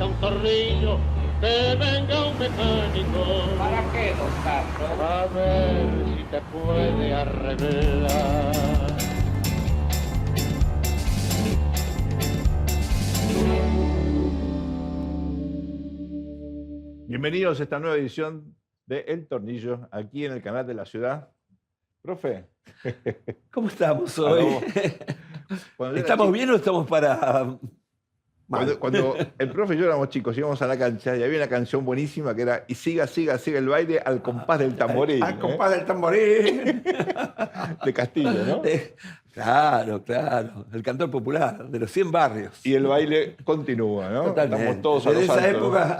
falta un tornillo, que venga un mecánico. ¿Para qué, don Carlos? A ver si te puede arreglar. Bienvenidos a esta nueva edición de El Tornillo, aquí en el canal de la ciudad. Profe. ¿Cómo estamos hoy? ¿Estamos bien o estamos para...? Cuando el profe y yo éramos chicos, íbamos a la cancha y había una canción buenísima que era "Y siga, siga, siga el baile al compás del tamboril". Al compás del tamboril. De Castillo, ¿no? Claro, claro. El cantor popular de los 100 barrios. Y el baile continúa, ¿no? Totalmente. Estamos todos a Desde los esa altos. época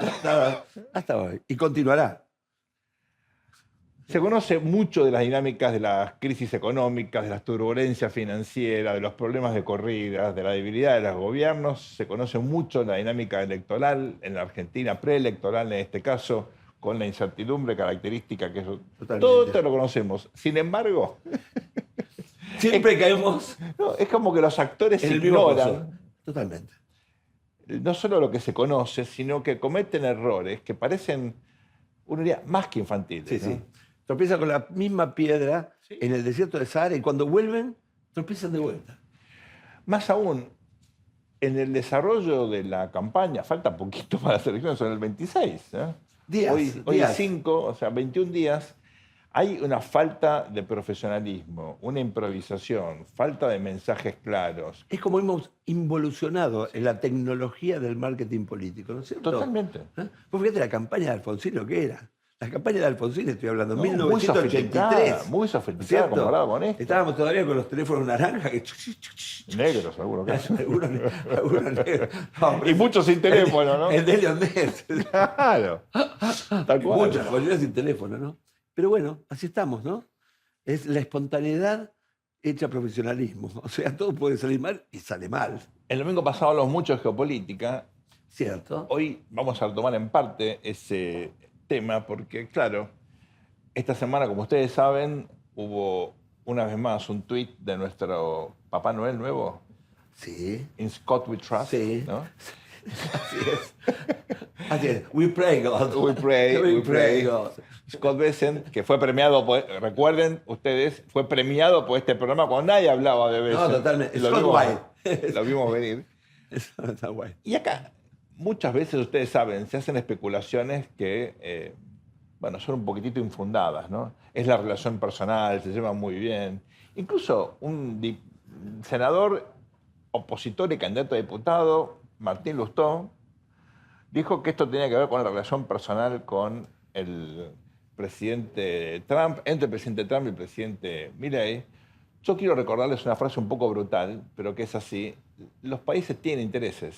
hasta hoy. Y continuará. Se conoce mucho de las dinámicas de las crisis económicas, de las turbulencias financieras, de los problemas de corridas, de la debilidad de los gobiernos. Se conoce mucho la dinámica electoral en la Argentina, preelectoral en este caso, con la incertidumbre característica que eso. Totalmente. Todo esto lo conocemos. Sin embargo, Siempre caemos no, es como que los actores en el mismo pozo. ignoran Totalmente. no solo lo que se conoce, sino que cometen errores que parecen, uno diría, más que infantiles. Sí, ¿no? sí. Tropiezan con la misma piedra en el desierto de Sahara y cuando vuelven, tropiezan de vuelta. Más aún, en el desarrollo de la campaña, falta poquito para las elecciones, son el 26. ¿no? Días, Hoy días. es 5, o sea, 21 días. Hay una falta de profesionalismo, una improvisación, falta de mensajes claros. Es como hemos involucionado en la tecnología del marketing político, ¿no es cierto? Totalmente. ¿Eh? Vos fíjate la campaña de Alfonsín lo que era. La campaña de Alfonsín, estoy hablando, No, 1983. muy sofisticada ¿cierto? comparado con esto. Estábamos todavía con los teléfonos naranjas. Que... Negros, algunos casos. algunos negros. No, Y muchos sin teléfono, ¿no? El de Leonés. Claro. Tal cual. Muchos, la mayoría sin teléfono, ¿no? Pero bueno, así estamos, ¿no? Es la espontaneidad hecha profesionalismo. O sea, todo puede salir mal y sale mal. El domingo pasado hablamos mucho de geopolítica. ¿Cierto? Hoy vamos a retomar en parte ese tema porque, claro, esta semana, como ustedes saben, hubo una vez más un tuit de nuestro Papá Noel nuevo, Sí. In Scott We Trust, Sí. ¿no? Así es. Así es. We pray, God. We pray, we pray. God. Scott Bessent, que fue premiado, recuerden ustedes, fue premiado por este programa cuando nadie hablaba de Bessent. No, totalmente. Lo Scott vimos, Wilde. lo vimos venir. Eso está guay. Y acá, muchas veces, ustedes saben, se hacen especulaciones que, bueno, son un poquitito infundadas, ¿no? Es la relación personal, se llevan muy bien. Incluso un senador opositor y candidato a diputado, Martín Lustó, dijo que esto tenía que ver con la relación personal con el presidente Trump, entre el presidente Trump y el presidente Milei. Yo quiero recordarles una frase un poco brutal, pero que es así. Los países tienen intereses.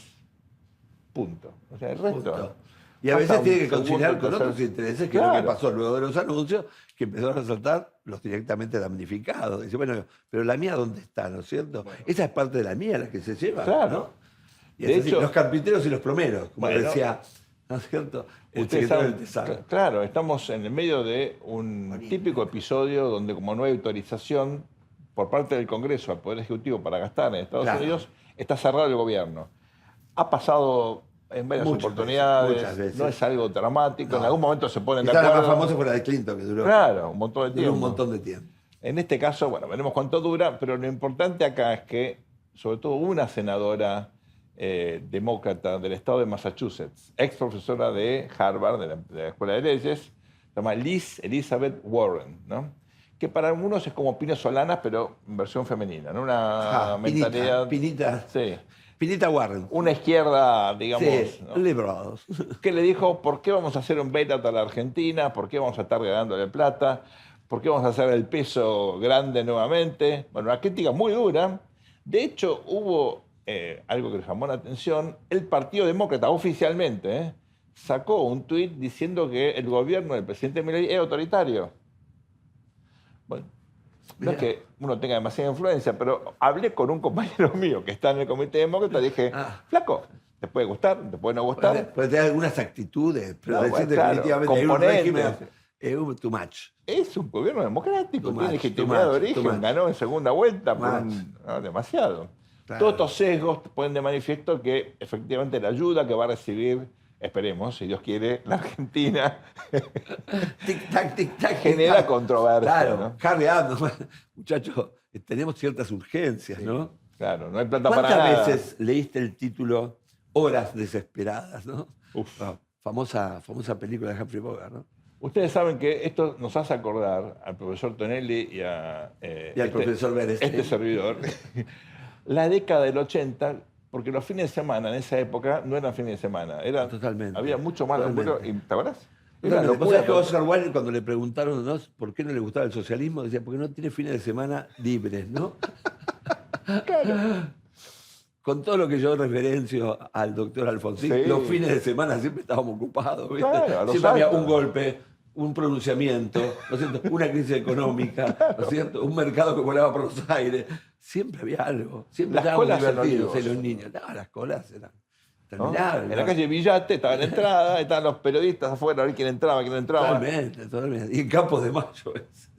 Punto. O sea, el resto... Punto. Y a Falta veces un tiene que segundo, conciliar con tercer- otros intereses, que es Claro. lo que pasó luego de los anuncios, que empezaron a saltar los directamente damnificados. Dice, bueno, pero la mía, ¿dónde está? ¿No es cierto? Esa es parte de la mía, la que se lleva. Claro. ¿no? Y De es así, hecho- los carpinteros y los plomeros, como Bueno, decía, ¿no es cierto? El Ustedes secretario saben, del Tesoro. claro, estamos en el medio de un típico episodio donde, como no hay autorización por parte del Congreso al Poder Ejecutivo para gastar en Estados Claro. Unidos, está cerrado el gobierno. Ha pasado en varias Muchas oportunidades, veces, muchas veces. no es algo dramático, No. en algún momento se ponen de Quizá la acuerdo. más famosa fue la de Clinton, que duró, Claro, un montón de duró tiempo. un montón de tiempo. En este caso, bueno, veremos cuánto dura, pero lo importante acá es que, sobre todo, una senadora demócrata del estado de Massachusetts, ex profesora de Harvard, de la Escuela de Leyes, se llama Liz Elizabeth Warren, ¿no? Que para algunos es como Pino Solanas, pero en versión femenina, ¿no? Una mentalidad... Sí. Pinita Warren. Una izquierda, digamos, Sí, ¿no? liberals. que le dijo, ¿por qué vamos a hacer un bailout a la Argentina? ¿Por qué vamos a estar regalándole plata? ¿Por qué vamos a hacer el peso grande nuevamente? Bueno, una crítica muy dura. De hecho, hubo algo que le llamó la atención. El Partido Demócrata, oficialmente, sacó un tuit diciendo que el gobierno del presidente Milei es autoritario. Bueno, no es que uno tenga demasiada influencia, pero hablé con un compañero mío que está en el Comité Demócrata y dije, flaco, te puede gustar, te puede no gustar. Puede tener algunas actitudes, pero No, decir bueno, claro, definitivamente hay un componentes. régimen too much. Es un gobierno democrático, Too tiene much, legitimidad too de much, too origen, much. ganó en segunda vuelta, por Much. demasiado. Claro. Todos estos sesgos ponen de manifiesto que efectivamente la ayuda que va a recibir, esperemos, si Dios quiere, la Argentina, Tic-tac, tic-tac. genera tic-tac. controversia. Claro, ¿no? Harry Adams, muchachos, tenemos ciertas urgencias, ¿no? Claro, no hay plata para ¿Cuántas nada. veces leíste el título Horas desesperadas, ¿no? Uf. Ah, famosa película de Humphrey Bogart, ¿no? Ustedes saben que esto nos hace acordar al profesor Tonelli y Y al profesor Berestein. este servidor, la década del 80, porque los fines de semana en esa época no eran fines de semana, Totalmente. había mucho más laburo. Totalmente. ¿Te acuerdas? Era Totalmente. Vos locura. sabés que Oscar Wilde, cuando le preguntaron, ¿no?, por qué no le gustaba el socialismo, decía, porque no tiene fines de semana libres, ¿no? Con todo lo que yo referencio al doctor Alfonsín, Sí. los fines de semana siempre estábamos ocupados, ¿viste? Claro, a los Siempre había actos. un golpe, un pronunciamiento, ¿no es cierto?, una crisis económica, ¿no es cierto?, un mercado que volaba por los aires. Siempre había algo. Siempre Las estábamos colas en divertidos Olivos. los niños. No, las colas eran ¿no? terminables. En la calle Villate estaba la entrada, estaban los periodistas afuera a ver quién entraba, quién no entraba. Totalmente. Y en Campos de Mayo.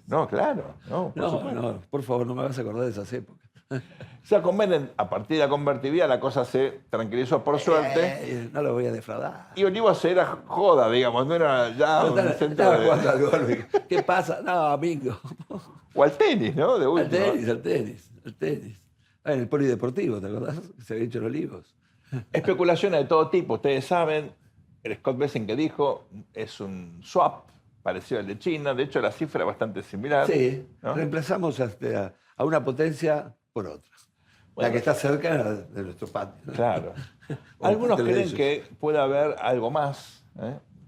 No, claro. No, por No, supuesto. no, por favor, no me hagas acordar de esas épocas. O sea, con Menem, a partir de la convertibilidad, la cosa se tranquilizó por suerte. No lo voy a defraudar. Y Olivos era joda, digamos, no era ya un centro Estaba de... jugando al golf. ¿Qué pasa? No, bingo. O al tenis, ¿no? De Al última. tenis, al tenis, al tenis. Ah, en el polideportivo, ¿te acordás? Que se había hecho en Olivos. Especulaciones de todo tipo. Ustedes saben, el Scott Bessent que dijo es un swap parecido al de China. De hecho, la cifra es bastante similar. Sí, ¿no? reemplazamos a una potencia por otra. Bueno, la que está cerca de nuestro patio, ¿no? Claro. O Algunos parte de creen ellos. que puede haber algo más,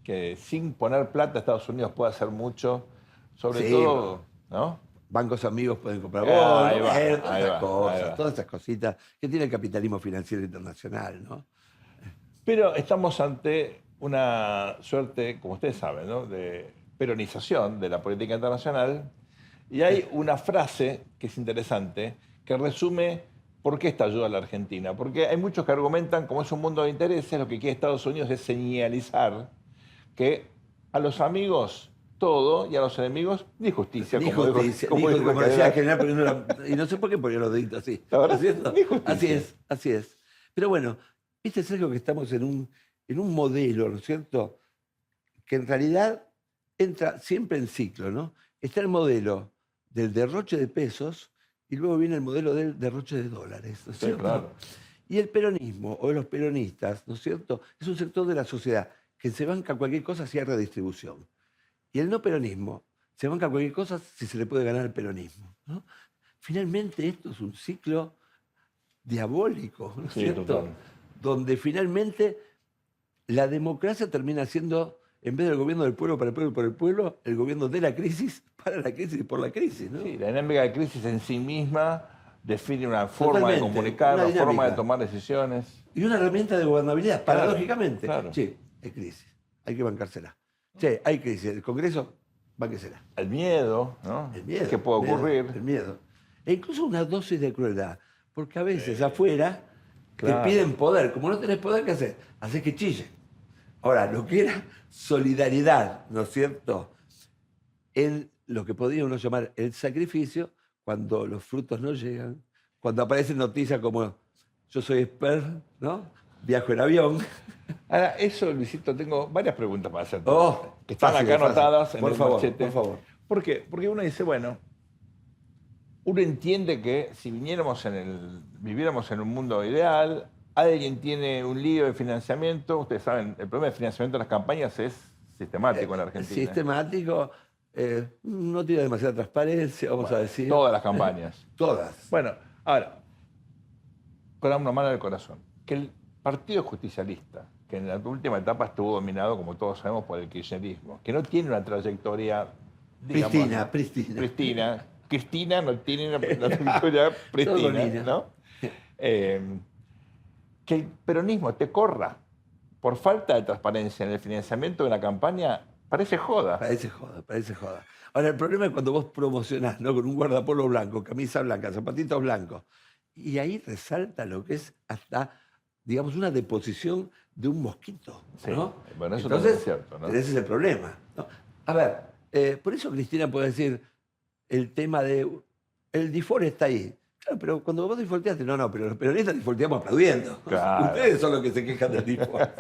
que sin poner plata Estados Unidos puede hacer mucho, sobre Sí, todo, ¿no? Bancos amigos pueden comprar Ahí bonos, va, todas ahí esas va, ahí cosas, va. todas esas cositas que tiene el capitalismo financiero internacional, ¿no? Pero estamos ante una suerte, como ustedes saben, ¿no?, de peronización de la política internacional. Y hay una frase que es interesante, que resume por qué esta ayuda a la Argentina. Porque hay muchos que argumentan, como es un mundo de intereses, lo que quiere Estados Unidos es señalizar que a los amigos todo y a los enemigos ni justicia. Ni como dijo- justicia, como ni dijo como el decía el general. general, y no sé por qué ponía los deditos así. La verdad, ¿No es cierto? ni justicia. Así es, así es. Pero bueno, viste, Sergio, que estamos en un modelo, ¿no es cierto?, que en realidad entra siempre en ciclo, ¿no? Está el modelo del derroche de pesos y luego viene el modelo del derroche de dólares, ¿no es Sí, cierto? claro. Y el peronismo o los peronistas, ¿no es cierto?, es un sector de la sociedad que se banca cualquier cosa si hay redistribución. Y el no peronismo se banca cualquier cosa si se le puede ganar el peronismo, ¿no? Finalmente esto es un ciclo diabólico, ¿no es Sí, cierto? total. Donde finalmente la democracia termina siendo, en vez del gobierno del pueblo para el pueblo y por el pueblo, el gobierno de la crisis para la crisis y por la crisis, ¿no? Sí, la dinámica de crisis en sí misma define una forma de Totalmente, comunicar, una una forma de dinámica. tomar decisiones. Y una herramienta de gobernabilidad, Claro, paradójicamente. claro. Che, hay crisis, hay que bancársela. Che, hay crisis, el Congreso, bánquesela. El miedo, ¿no? El miedo. ¿Qué puede el miedo, ocurrir? El miedo. E incluso una dosis de crueldad. Porque a veces afuera Claro. te piden poder. Como no tenés poder, ¿qué haces? Haces que chillen. Ahora, lo que era solidaridad, ¿no es cierto?, en lo que podría uno llamar el sacrificio, cuando los frutos no llegan, cuando aparecen noticias como yo soy expert, ¿no? Viajo en avión. Ahora, eso, Luisito, tengo varias preguntas para hacerte. Oh, que están fácil, acá fácil. anotadas en Por el favor, machete. por favor. ¿Por qué? Porque uno dice, bueno, uno entiende que si viviéramos en un mundo ideal, alguien tiene un lío de financiamiento. Ustedes saben, el problema de financiamiento de las campañas es sistemático en la Argentina. Sistemático, no tiene demasiada transparencia, vamos a decir. Todas las campañas. Todas. Bueno, ahora, con una mano del corazón, que el Partido Justicialista, que en la última etapa estuvo dominado, como todos sabemos, por el kirchnerismo, que no tiene una trayectoria, digamos, Pristina. Cristina no tiene una trayectoria Todo pristina, niña. ¿no? Que el peronismo te corra por falta de transparencia en el financiamiento de una campaña, parece joda. Parece joda, parece joda. Ahora, el problema es cuando vos promocionás, ¿no?, con un guardapolvo blanco, camisa blanca, zapatitos blancos, y ahí resalta lo que es hasta, digamos, una deposición de un mosquito, ¿no? Sí, bueno, eso Entonces, también es cierto, ¿no? ese es el problema, ¿no? A ver, por eso Cristina puede decir el tema de el DIFOR está ahí. Claro, pero cuando vos defaulteaste, no, pero los peronistas defaulteamos aplaudiendo. Claro. Ustedes son los que se quejan del default.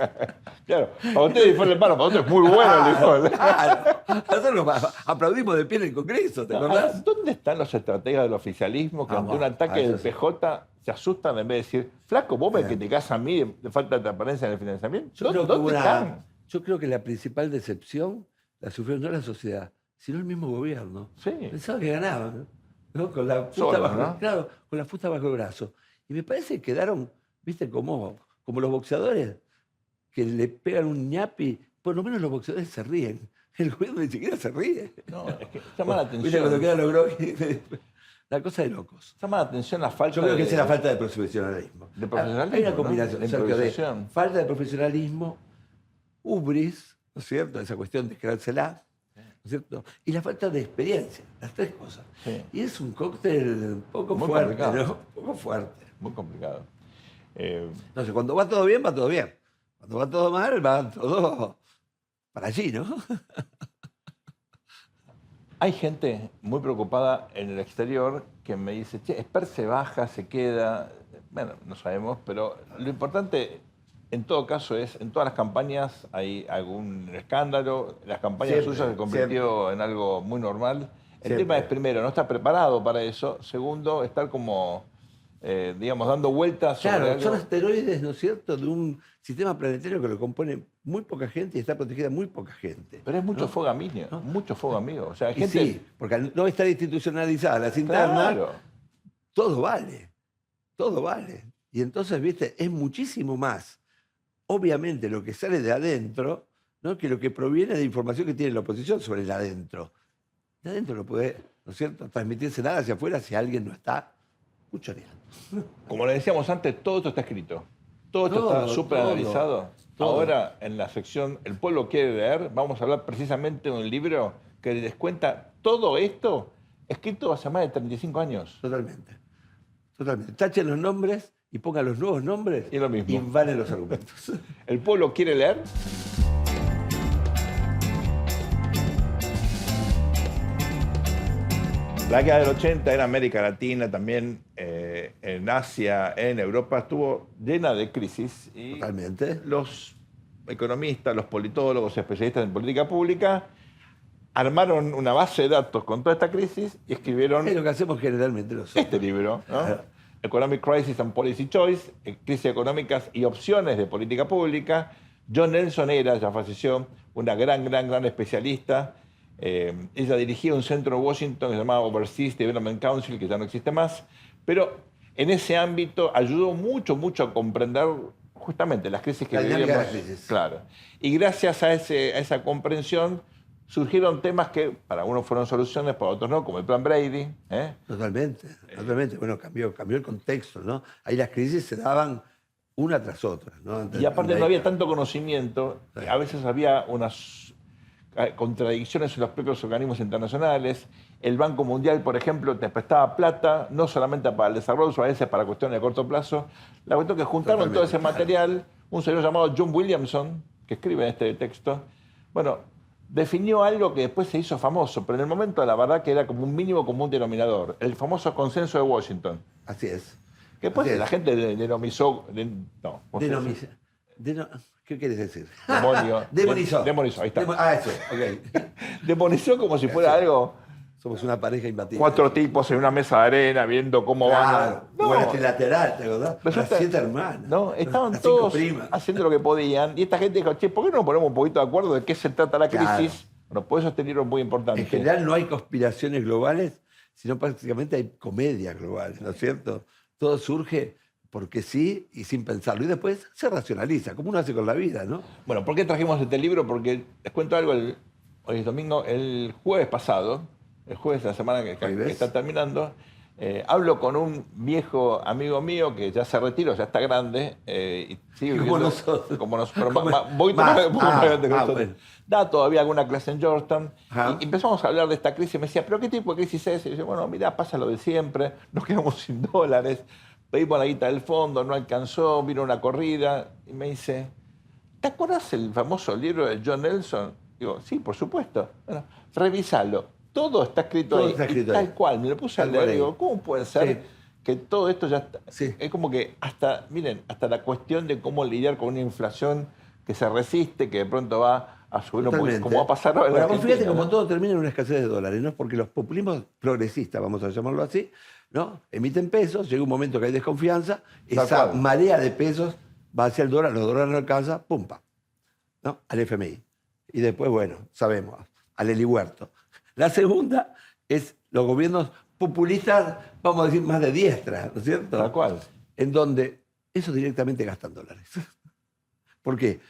Claro, para ustedes default es malo, para otros es muy bueno el default. Claro. Nosotros aplaudimos de pie en el Congreso, ¿te acordás? ¿Dónde están los estrategas del oficialismo que ante un ataque del PJ se asustan en vez de decir, flaco, vos me criticás a mí de falta de transparencia en el financiamiento? ¿Dónde están? Yo creo que la principal decepción la sufrió no la sociedad, sino el mismo gobierno. Sí. Pensaba que ganaban, ¿no? Con la fusta Solos, bajo, ¿no? claro, con la fusta bajo el brazo. Y me parece que quedaron, viste, como los boxeadores que le pegan un ñapi, por lo menos los boxeadores se ríen. El gobierno ni siquiera se ríe. No, es que llama la Viste, cuando atención. quedan los groguis, la cosa de locos. Llama la atención la falta Yo creo que de... esa es la falta de profesionalismo. De profesionalismo, Hay una ¿no? combinación, De Sergio, de improvisación. falta de profesionalismo, ubris, ¿no es cierto? Esa cuestión de creérsela, ¿no es cierto? Y la falta de experiencia, las tres cosas. Sí. Y es un cóctel un poco Muy fuerte, complicado. ¿no? Un poco fuerte. Muy complicado. Entonces, cuando va todo bien, va todo bien. Cuando va todo mal, va todo para allí, ¿no? Hay gente muy preocupada en el exterior que me dice, che, Esper se baja, se queda. Bueno, no sabemos, pero lo importante en todo caso es, en todas las campañas hay algún escándalo, las campañas Siempre, suyas se convirtió en algo muy normal. El Siempre. tema es, primero, no estar preparado para eso. Segundo, estar como, digamos, dando vueltas sobre Claro, algo. son asteroides, ¿no es cierto?, de un sistema planetario que lo compone muy poca gente y está protegida muy poca gente. Pero es mucho ¿no? fuego amigo, ¿No? mucho fuego amigo. O sea, hay Y gente... sí, porque al no estar institucionalizada las internas, Claro. todo vale, todo vale. Y entonces, viste, es muchísimo más, obviamente, lo que sale de adentro, ¿no?, que lo que proviene de información que tiene la oposición sobre el adentro. De adentro no puede, ¿no es cierto?, transmitirse nada hacia afuera si alguien no está cuchoneando. Como le decíamos antes, todo esto está escrito. Todo esto Todo, está súper analizado. todo. Ahora, en la sección El pueblo quiere leer, vamos a hablar precisamente de un libro que les cuenta todo esto escrito hace más de 35 años. Totalmente. Totalmente. Tachen los nombres y pongan los nuevos nombres Y lo mismo. y valen los argumentos. ¿El pueblo quiere leer? La década del 80 en América Latina, también en Asia, en Europa, estuvo llena de crisis. Y Totalmente. los economistas, los politólogos, especialistas en política pública armaron una base de datos con toda esta crisis y escribieron Es lo que hacemos generalmente nosotros. este libro, ¿no? Claro. Economic Crisis and Policy Choice, Crisis económicas y opciones de política pública. John Nelson era, ya falleció, una gran especialista. Ella dirigía un centro en Washington que se llamaba Overseas Development Council, que ya no existe más, pero en ese ámbito ayudó mucho a comprender justamente las crisis que La dinámica vivíamos. de las crisis. Claro. Y gracias a esa comprensión surgieron temas que para unos fueron soluciones, para otros no, como el Plan Brady. Totalmente. Bueno, cambió el contexto, ¿no? Ahí las crisis se daban una tras otra, ¿no? Y aparte no había tanto conocimiento, a veces había unas contradicciones en los propios organismos internacionales. El Banco Mundial, por ejemplo, te prestaba plata, no solamente para el desarrollo, a veces para cuestiones de corto plazo. La cuestión que juntaron todo ese material, un señor llamado John Williamson, que escribe en este texto, bueno, definió algo que después se hizo famoso, pero en el momento la verdad que era como un mínimo común denominador, el famoso consenso de Washington. Así es. Que después Así es. la gente denomizó... No, Denomiza. ¿Qué quieres decir? Demonio. Demonizó. Demonizó, ahí está. Eso, ok. Demonizó como si fuera algo... Somos una pareja imbatible. 4 tipos en una mesa de arena viendo cómo van. Claro. No, Bueno, lateral, ¿te acordás? Las Resulta- 7 hermanas. no, estaban las 5 todos primas. haciendo lo que podían. Y esta gente dijo, che, ¿por qué no nos ponemos un poquito de acuerdo de qué se trata la crisis? Claro. Bueno, por eso este libro es muy importante. En general no hay conspiraciones globales, sino prácticamente hay comedias globales, ¿no es cierto? Todo surge porque sí y sin pensarlo. Y después se racionaliza, como uno hace con la vida, ¿no? Bueno, ¿por qué trajimos este libro? Porque les cuento algo, hoy es domingo, el jueves pasado, el jueves de la semana que Jueves. está terminando, hablo con un viejo amigo mío que ya se retiró, ya está grande. Y sigue Como viviendo- nosotros. Como nosotros. Como- Voy más. un poco más grande que nosotros. Bueno. Da todavía alguna clase en Georgetown. Ajá. Y empezamos a hablar de esta crisis. Y me decía, ¿pero qué tipo de crisis es? Y yo decía, bueno, mira, pasa lo de siempre, nos quedamos sin dólares, pedimos la guita del fondo, no alcanzó, vino una corrida. Y me dice, ¿te acuerdas el famoso libro de John Nelson? Digo, sí, por supuesto. Bueno, revisalo. Todo está escrito Todo ahí. está escrito y tal ahí. cual. Me lo puse a Tal leer cual y ahí. digo, ¿cómo puede ser Sí. que todo esto ya está. Sí. Es como que hasta, miren, hasta la cuestión de cómo lidiar con una inflación que se resiste, que de pronto va a subir, Totalmente. como va a pasar ahora en Ahora, vos Argentina, fíjate como ¿no? todo termina en una escasez de dólares, ¿no? Porque los populismos progresistas, vamos a llamarlo así, ¿no? Emiten pesos, llega un momento que hay desconfianza, Tal esa cual. marea de pesos va hacia el dólar, los dólares no alcanza, pumpa, ¿no? Al FMI. Y después, bueno, sabemos, al Helihuerto. La segunda es los gobiernos populistas, vamos a decir, más de diestra, ¿no es cierto? Tal cual. En donde esos directamente gastan dólares. ¿Por qué?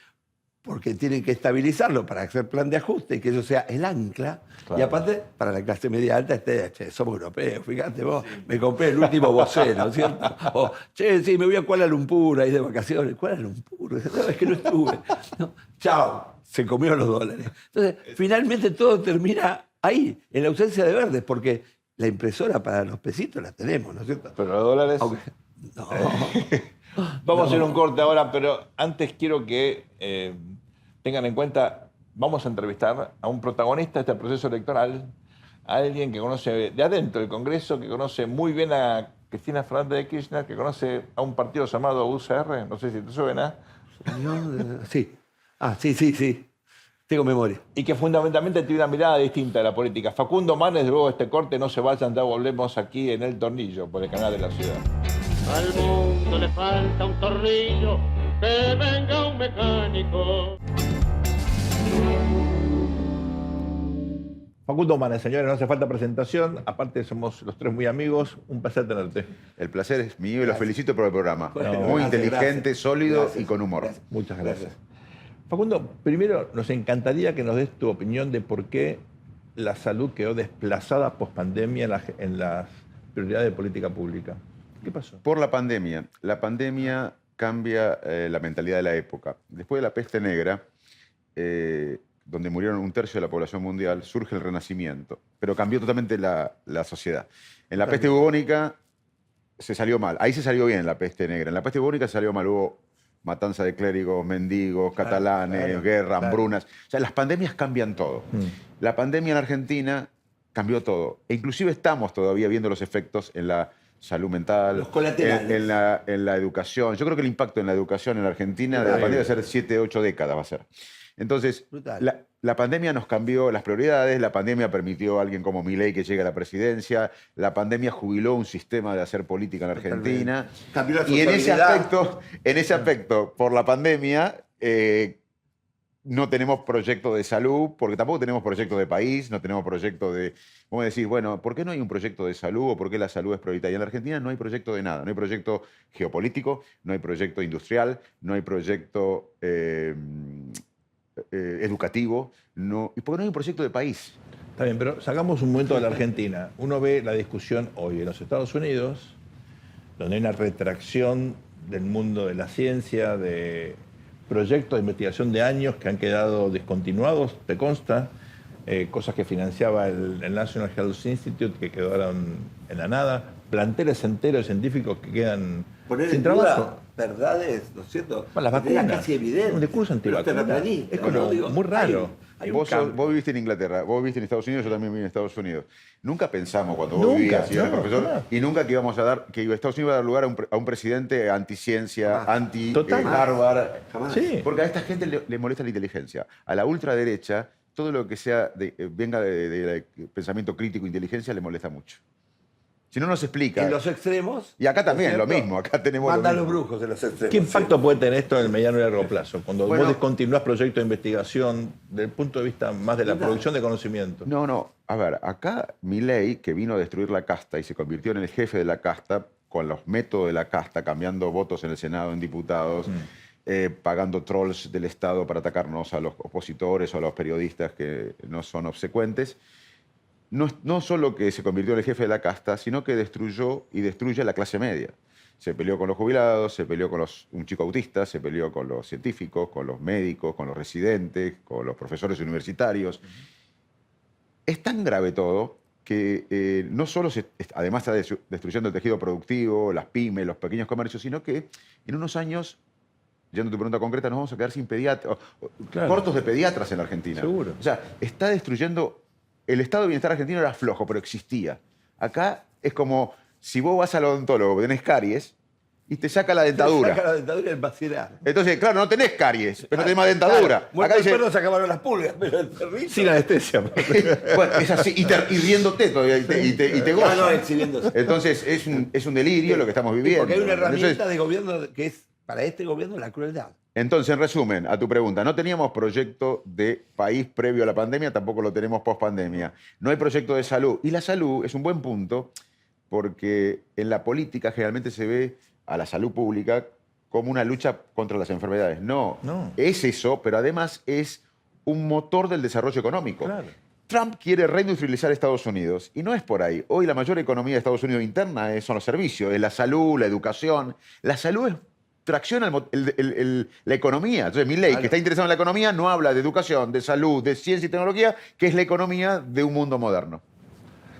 Porque tienen que estabilizarlo para hacer plan de ajuste y que eso sea el ancla. Claro. Y aparte, para la clase media alta, che, somos europeos, fíjate vos, me compré el último vocero, ¿cierto? O, che, sí, me voy a Kuala Lumpur ahí de vacaciones. Kuala Lumpur, no, es que no estuve. No, chao, se comió los dólares. Entonces, finalmente todo termina ahí, en la ausencia de verdes, porque la impresora para los pesitos la tenemos, ¿no es cierto? Pero los dólares... Aunque- no. Vamos a hacer un corte ahora, pero antes quiero que tengan en cuenta, vamos a entrevistar a un protagonista de este proceso electoral, a alguien que conoce de adentro del Congreso, que conoce muy bien a Cristina Fernández de Kirchner, que conoce a un partido llamado UCR, no sé si te suena, Sí. Ah, sí. Tengo memoria. y que fundamentalmente tiene una mirada distinta de la política. Facundo Manes, luego de este corte, no se vayan, ya volvemos aquí en El Tornillo, por el canal de la ciudad. Al mundo le falta un tornillo, que venga un mecánico. Facundo Manes, señores, no hace falta presentación, aparte somos los tres muy amigos, un placer tenerte. El placer es mío y los felicito por el programa. Bueno, Muy gracias, inteligente, gracias. sólido Gracias. y con humor. Gracias. Muchas gracias. Facundo, primero nos encantaría que nos des tu opinión de por qué la salud quedó desplazada post pandemia en las prioridades de política pública. ¿Qué pasó? Por la pandemia. La pandemia cambia la mentalidad de la época. Después de la peste negra, donde murieron un tercio de la población mundial, surge el Renacimiento. Pero cambió totalmente la sociedad. En la peste bubónica se salió mal. Ahí se salió bien la peste negra. En la peste bubónica se salió mal. Hubo matanza de clérigos, mendigos, Claro, catalanes, claro, guerra, claro. hambrunas. O sea, las pandemias cambian todo. La pandemia en Argentina cambió todo. E inclusive estamos todavía viendo los efectos en la salud mental, Los colaterales. en la educación. Yo creo que el impacto en la educación en la Argentina de la Increíble. pandemia va a ser 7, 8 décadas. Va a ser. Entonces, Brutal. la pandemia nos cambió las prioridades, la pandemia permitió a alguien como Milei que llegue a la presidencia, la pandemia jubiló un sistema de hacer política en la Argentina. Cambió la Y sociabilidad. en ese aspecto, por la pandemia, no tenemos proyecto de salud, porque tampoco tenemos proyecto de país, no tenemos proyecto de... Vamos a decir, bueno, ¿por qué no hay un proyecto de salud o por qué la salud es prioritaria? En la Argentina no hay proyecto de nada, no hay proyecto geopolítico, no hay proyecto industrial, no hay proyecto educativo, ¿y por qué no hay un proyecto de país? Está bien, pero sacamos un momento de la Argentina. Uno ve la discusión hoy en los Estados Unidos, donde hay una retracción del mundo de la ciencia, de proyectos de investigación de años que han quedado descontinuados, te consta, cosas que financiaba el National Health Institute que quedaron en la nada, planteles enteros de científicos que quedan Poner sin en trabajo. duda verdades, ¿no es cierto? Bueno, las Era vacunas. casi evidente. Un discurso antivacuna. Los terraplanistas, Es como ¿no? Digo, muy raro. hay un Vos, cambio. vos viviste en Inglaterra, vos viviste en Estados Unidos, yo también viví en Estados Unidos. Nunca pensamos cuando vos Nunca, vivías y eras no, profesor, jamás. y nunca que íbamos a dar, que Estados Unidos iba a dar lugar a un presidente anticiencia, Jamás. anti Total. Harvard. Jamás. Sí. Porque a esta gente le molesta la inteligencia. A la ultraderecha, todo lo que sea venga de pensamiento crítico, inteligencia, le molesta mucho. Si no nos explica. En los extremos. Y acá también, ¿no es lo cierto? mismo, acá tenemos lo Mandan los mismo. brujos en los extremos. ¿Qué impacto puede tener esto en el mediano y largo plazo? Cuando Bueno. vos descontinuás proyectos de investigación desde el punto de vista más de la Total. producción de conocimiento. No. A ver, acá Milei, que vino a destruir la casta y se convirtió en el jefe de la casta, con los métodos de la casta, cambiando votos en el Senado, en diputados, pagando trolls del Estado para atacarnos a los opositores o a los periodistas que no son obsecuentes. No solo que se convirtió en el jefe de la casta, sino que destruyó y destruye a la clase media. Se peleó con los jubilados, se peleó con un chico autista, se peleó con los científicos, con los médicos, con los residentes, con los profesores universitarios. Es tan grave todo que no solo además está destruyendo el tejido productivo, las pymes, los pequeños comercios, sino que en unos años, yendo a tu pregunta concreta, nos vamos a quedar sin pediatras, Claro. cortos de pediatras en la Argentina. Seguro. O sea, está destruyendo... El estado de bienestar argentino era flojo, pero existía. Acá es como Si vos vas al odontólogo, tenés caries y te saca la dentadura. Saca la dentadura y el vacilar. Entonces, claro, no tenés caries, pero tenés más dentadura. Muerto Acá el dice, perro se acabaron las pulgas, pero el perrito... Sin anestesia. bueno, es así, y riéndote todavía, y te goza. No, exhibiéndose. Entonces, es un delirio lo que estamos viviendo. Porque hay una herramienta Entonces, de gobierno que es, para este gobierno, la crueldad. Entonces, en resumen, a tu pregunta, no teníamos proyecto de país previo a la pandemia, tampoco lo tenemos post pandemia. No hay proyecto de salud. Y la salud es un buen punto porque en la política generalmente se ve a la salud pública como una lucha contra las enfermedades. No, es eso, pero además es un motor del desarrollo económico. Claro. Trump quiere reindustrializar Estados Unidos y no es por ahí. Hoy la mayor economía de Estados Unidos interna son los servicios, es la salud, la educación. La salud tracciona la economía. Entonces, Milei, Claro. que está interesado en la economía, no habla de educación, de salud, de ciencia y tecnología, que es la economía de un mundo moderno.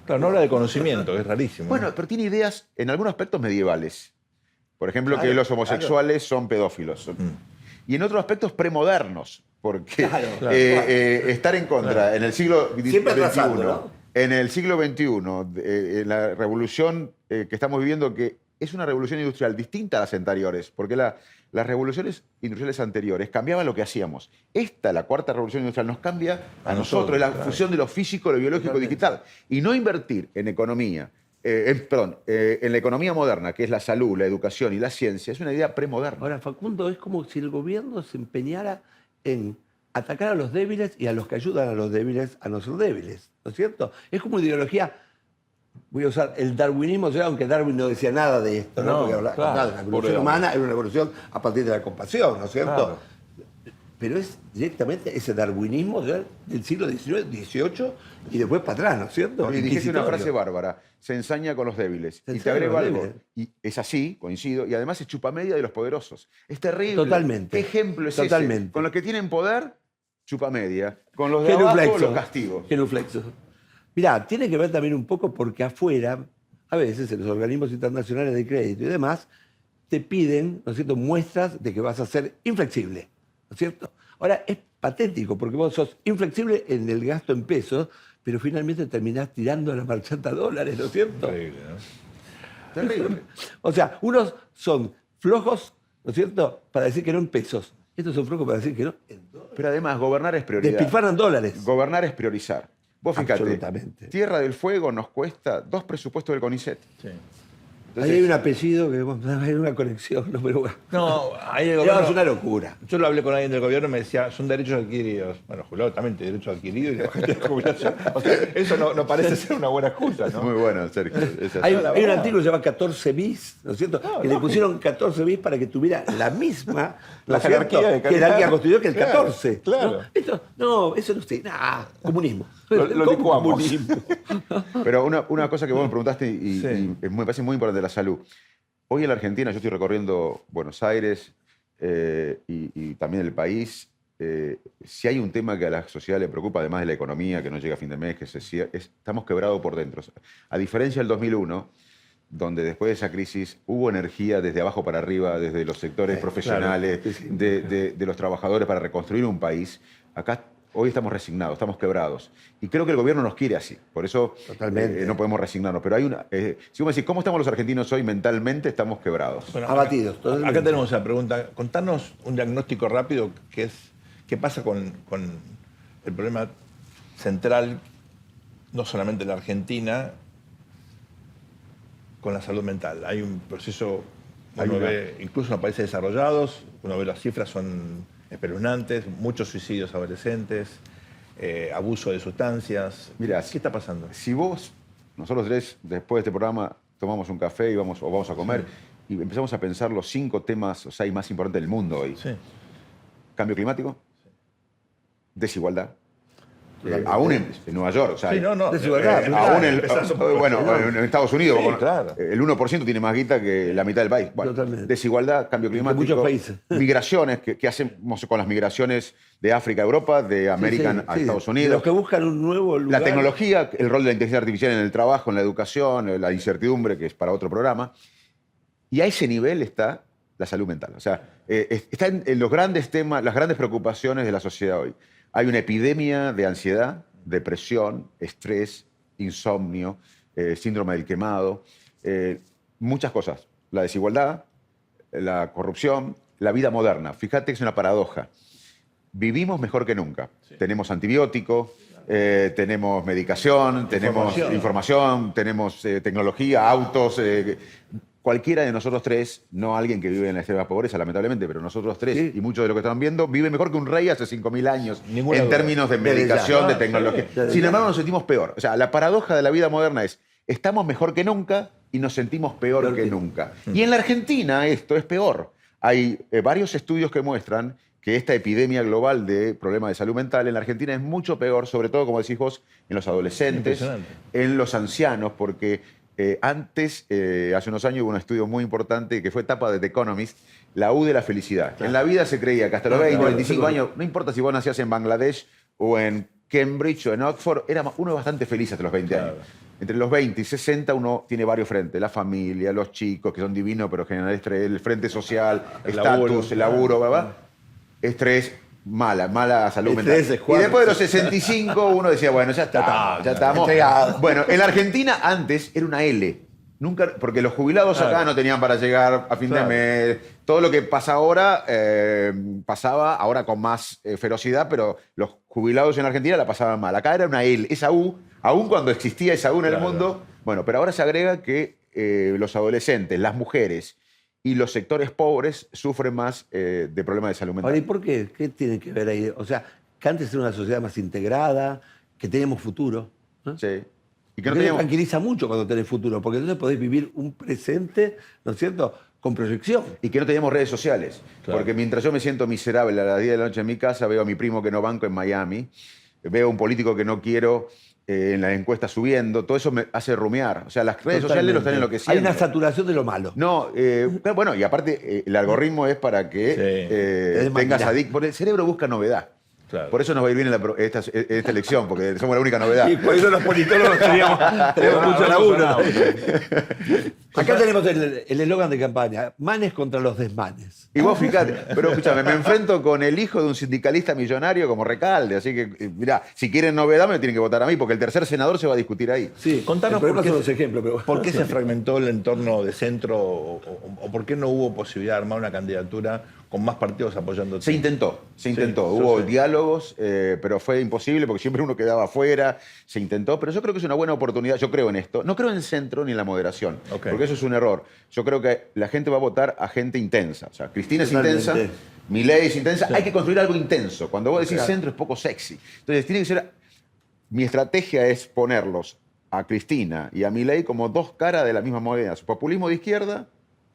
Claro, no habla de conocimiento, que es rarísimo. Bueno, pero tiene ideas en algunos aspectos medievales. Por ejemplo, Claro, que los homosexuales son pedófilos. Y en otros aspectos premodernos, porque Claro. estar en contra en el siglo Siempre XXI, atrasando, ¿no? en el siglo XXI, en la revolución que estamos viviendo, que es una revolución industrial distinta a las anteriores, porque las revoluciones industriales anteriores cambiaban lo que hacíamos. Esta, la cuarta revolución industrial, nos cambia a nosotros, es la claro. fusión de lo físico, lo biológico, Totalmente. digital. Y no invertir en economía, en la economía moderna, que es la salud, la educación y la ciencia, es una idea premoderna. Ahora, Facundo, es como si el gobierno se empeñara en atacar a los débiles y a los que ayudan a los débiles a no ser débiles, ¿no es cierto? Es como una ideología, voy a usar el darwinismo, o sea, aunque Darwin no decía nada de esto, ¿no? No, Porque claro, la pobre evolución hombre. humana era una evolución a partir de la compasión, ¿no es cierto? Claro. Pero es directamente ese darwinismo del siglo XIX, XVIII y después para atrás, ¿no es cierto? Y dijiste una Inquisitorio. frase bárbara, se ensaña con los débiles. Se Y te ensaña agrego con los algo, débiles. y es así, coincido, y además es chupa media de los poderosos. Es terrible. Totalmente. ¿Qué ejemplo es ese? Totalmente. Con los que tienen poder, chupa media. Con los de Genuflexo. abajo, los castigos. Genuflexo. Mirá, tiene que ver también un poco porque afuera, a veces en los organismos internacionales de crédito y demás, te piden, ¿no es cierto?, muestras de que vas a ser inflexible, ¿no es cierto? Ahora, es patético porque vos sos inflexible en el gasto en pesos, pero finalmente terminás tirando a la marchanta dólares, ¿no es cierto? Increíble, ¿no? Terrible. O sea, unos son flojos, ¿no es cierto?, para decir que no en pesos. Estos son flojos para decir que no en dólares. Pero además, gobernar es prioridad. Despilfarran dólares. Gobernar es priorizar. Vos fíjate, Absolutamente. Tierra del Fuego nos cuesta 2 presupuestos del CONICET. Sí. Ahí hay un apellido que bueno, hay una conexión, ¿no? Pero bueno. No, ahí el Es gobierno- una locura. Yo lo hablé con alguien del gobierno y me decía, son derechos adquiridos. Bueno, jubilado también tiene derechos adquiridos y la gente de jubilación. O sea, eso no parece ser una buena excusa, ¿no? Muy bueno, Sergio. Es así. Hay la un verdad. artículo que se llama 14 bis, ¿no es cierto? No, que le lógico. pusieron 14 bis para que tuviera la misma La ¿no es cierto? jerarquía de calidad. jerarquía constitucional que el Claro, 14. claro. No, eso no sé. Comunismo. Lo ¿Cómo licuamos. comunismo? Pero una cosa que vos me preguntaste y, Sí. y me parece muy importante, la salud. Hoy en la Argentina, yo estoy recorriendo Buenos Aires y también el país. Si hay un tema que a la sociedad le preocupa, además de la economía, que no llega a fin de mes, que estamos quebrados por dentro. A diferencia del 2001, donde después de esa crisis hubo energía desde abajo para arriba, desde los sectores profesionales, claro. Sí. de los trabajadores para reconstruir un país, acá hoy estamos resignados, estamos quebrados. Y creo que el gobierno nos quiere así. Por eso Totalmente. no podemos resignarnos. Pero hay una. Si vos me decís, ¿cómo estamos los argentinos hoy mentalmente? Estamos quebrados. Bueno, Abatidos, totalmente. Acá tenemos la pregunta. Contanos un diagnóstico rápido que es qué pasa con el problema central, no solamente en la Argentina, con la salud mental. Hay un proceso, uno ve, incluso en los países desarrollados, uno ve las cifras son espeluznantes, muchos suicidios adolescentes, abuso de sustancias. Mirá, ¿Qué está pasando? Si vos, nosotros tres, después de este programa, tomamos un café y vamos a comer y empezamos a pensar los 5 temas, o 6 más importantes del mundo hoy. Sí. Cambio climático, desigualdad. Aún en Nueva York, o sea, Sí, no. Desigualdad, aún empezás un poco bueno, en Estados Unidos, Sí, bueno, claro. el 1% tiene más guita que la mitad del país. Bueno, Totalmente. desigualdad, cambio climático, muchos países. migraciones, ¿qué hacemos con las migraciones de África a Europa, de América Sí, a sí. Estados De Unidos? los que buscan un nuevo lugar. La tecnología, el rol de la inteligencia artificial en el trabajo, en la educación, la incertidumbre, que es para otro programa. Y a ese nivel está la salud mental. O sea, está en los grandes temas, las grandes preocupaciones de la sociedad hoy. Hay una epidemia de ansiedad, depresión, estrés, insomnio, síndrome del quemado. muchas cosas. La desigualdad, la corrupción, la vida moderna. Fíjate que es una paradoja. Vivimos mejor que nunca. Tenemos antibióticos, tenemos medicación, tenemos información, tenemos tecnología, autos. Cualquiera de nosotros tres, no alguien que vive en la extrema pobreza, lamentablemente, pero nosotros tres y muchos de los que están viendo, vive mejor que un rey hace 5.000 años en términos de medicación, de tecnología. Sin embargo, nos sentimos peor. O sea, la paradoja de la vida moderna es, estamos mejor que nunca y nos sentimos peor que nunca. Y en la Argentina esto es peor. Hay varios estudios que muestran que esta epidemia global de problemas de salud mental en la Argentina es mucho peor, sobre todo, como decís vos, en los adolescentes, en los ancianos, porque antes, hace unos años, hubo un estudio muy importante que fue tapa de The Economist, la U de la felicidad. En la vida se creía que hasta los 20, 25 años, no importa si vos nacías en Bangladesh o en Cambridge o en Oxford, uno es bastante feliz hasta los 20 años. Entre los 20 y 60 uno tiene varios frentes, la familia, los chicos, que son divinos, pero generan estrés, el frente social, estatus, el laburo, ¿verdad? Estrés, mala salud mental. Y después de los 65 uno decía, bueno, ya está, ya estamos. Bueno, en la Argentina antes era una L. Nunca, porque los jubilados acá no tenían para llegar a fin de mes. Todo lo que pasa ahora, pasaba ahora con más ferocidad, pero los jubilados en la Argentina la pasaban mal. Acá era una L, esa U, aún cuando existía esa U en el mundo. Bueno, pero ahora se agrega que los adolescentes, las mujeres y los sectores pobres sufren más de problemas de salud mental. Ahora, ¿y por qué? ¿Qué tiene que ver ahí? O sea, que antes era una sociedad más integrada, que teníamos futuro. ¿No? Sí. Y que no te teníamos... tranquiliza mucho cuando tenés futuro, porque entonces podés vivir un presente, ¿no es cierto?, con proyección. Y que no teníamos redes sociales. Claro. Porque mientras yo me siento miserable a las 10 de la noche en mi casa, veo a mi primo que no banco en Miami, veo a un político que no quiero en las encuestas subiendo, todo eso me hace rumiar. O sea, las redes sociales lo están enloqueciendo. Hay una saturación de lo malo. No, bueno, y aparte el algoritmo es para que tengas adicto. Porque el cerebro busca novedad. Claro. Por eso nos va a ir bien esta elección, porque somos la única novedad. Y por eso los politólogos tenemos mucho laburo. Acá tenemos el eslogan de campaña, manes contra los desmanes. Y vos fíjate, pero escúchame, me enfrento con el hijo de un sindicalista millonario como Recalde, así que, mirá, si quieren novedad me tienen que votar a mí, porque el tercer senador se va a discutir ahí. Sí, Contanos por qué los ejemplos. Pero... ¿Por qué se fragmentó el entorno de centro o por qué no hubo posibilidad de armar una candidatura con más partidos apoyando? Se intentó. Hubo diálogos, pero fue imposible porque siempre uno quedaba afuera. Se intentó, pero yo creo que es una buena oportunidad. Yo creo en esto. No creo en el centro ni en la moderación, porque eso es un error. Yo creo que la gente va a votar a gente intensa. O sea, Cristina es intensa, Milei es intensa. Sí. Hay que construir algo intenso. Cuando vos decís centro es poco sexy. Entonces, tiene que ser... Mi estrategia es ponerlos a Cristina y a Milei como dos caras de la misma moneda. Su populismo de izquierda,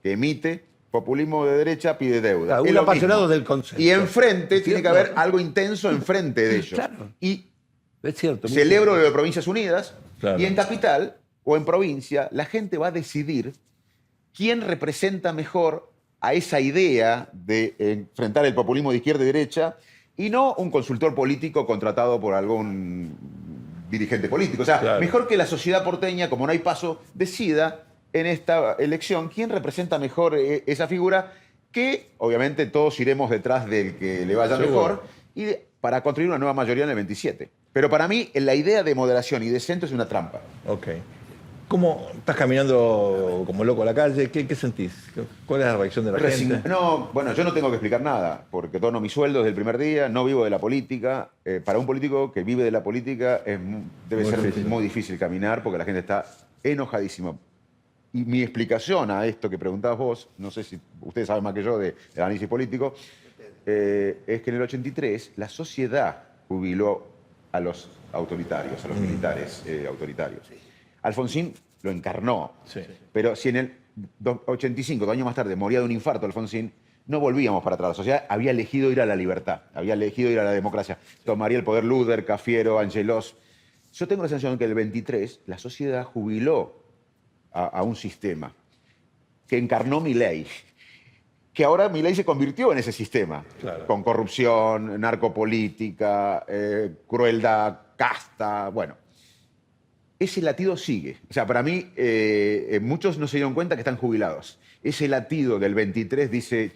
que emite... Populismo de derecha pide deuda. Un apasionado del concepto. Y enfrente tiene que haber algo intenso enfrente de ellos. Claro. Y es cierto, celebro lo de Provincias Unidas. Claro. Y en capital o en provincia la gente va a decidir quién representa mejor a esa idea de enfrentar el populismo de izquierda y derecha y no un consultor político contratado por algún dirigente político. O sea, mejor que la sociedad porteña, como no hay paso, decida en esta elección quién representa mejor esa figura, que obviamente todos iremos detrás del que le vaya mejor, y para construir una nueva mayoría en el 27. Pero para mí la idea de moderación y de centro es una trampa. Ok. ¿Cómo estás caminando como loco a la calle? ¿Qué sentís? ¿Cuál es la reacción de la gente? No, bueno, yo no tengo que explicar nada, porque dono mi sueldo desde el primer día, no vivo de la política. Para un político que vive de la política debe ser muy difícil caminar, porque la gente está enojadísima. Y mi explicación a esto que preguntabas vos, no sé si ustedes saben más que yo de análisis político, es que en el 83 la sociedad jubiló a los autoritarios, a los militares autoritarios. Alfonsín lo encarnó, pero si en el 85, 2 años más tarde, moría de un infarto Alfonsín, no volvíamos para atrás. La sociedad había elegido ir a la libertad, había elegido ir a la democracia. Tomaría el poder Luder, Cafiero, Angelos. Yo tengo la sensación que en el 23 la sociedad jubiló a un sistema que encarnó Milei, que ahora Milei se convirtió en ese sistema, con corrupción, narcopolítica, crueldad, casta, bueno. Ese latido sigue. O sea, para mí, muchos no se dieron cuenta que están jubilados. Ese latido del 23 dice,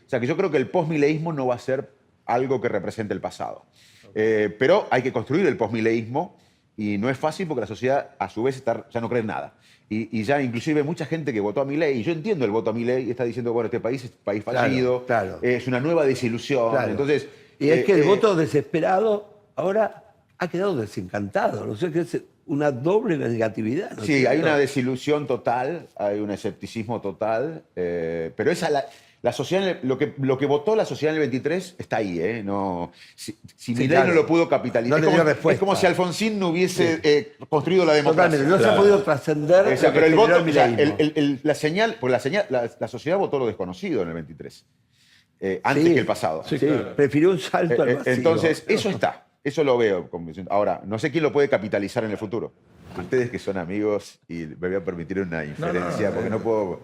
o sea, que yo creo que el post-mileísmo no va a ser algo que represente el pasado. Pero hay que construir el post-mileísmo Y no es fácil porque la sociedad, a su vez, ya no cree en nada. Y ya inclusive mucha gente que votó a Milei, y yo entiendo el voto a Milei, está diciendo, bueno, este país es un país fallido, claro. es una nueva desilusión. Claro. Entonces, Y es que el voto desesperado ahora ha quedado desencantado, ¿no sé? Que es una doble negatividad. ¿no es sí, hay cierto? una desilusión total, hay un escepticismo total, pero esa la sociedad, lo que votó la sociedad en el 23 está ahí, ¿eh? No, si Milei claro. no lo pudo capitalizar, No le dio respuesta. es como si Alfonsín no hubiese construido la democracia. Totalmente, no se ha podido trascender. O sea, lo que pero el generó voto, o sea, mileísmo. la señal, la sociedad votó lo desconocido en el 23, antes Sí, que el pasado. Sí, prefirió un salto al vacío. Entonces, eso está, eso lo veo. Ahora, no sé quién lo puede capitalizar en el futuro. Ustedes que son amigos, y me voy a permitir una inferencia, porque no puedo.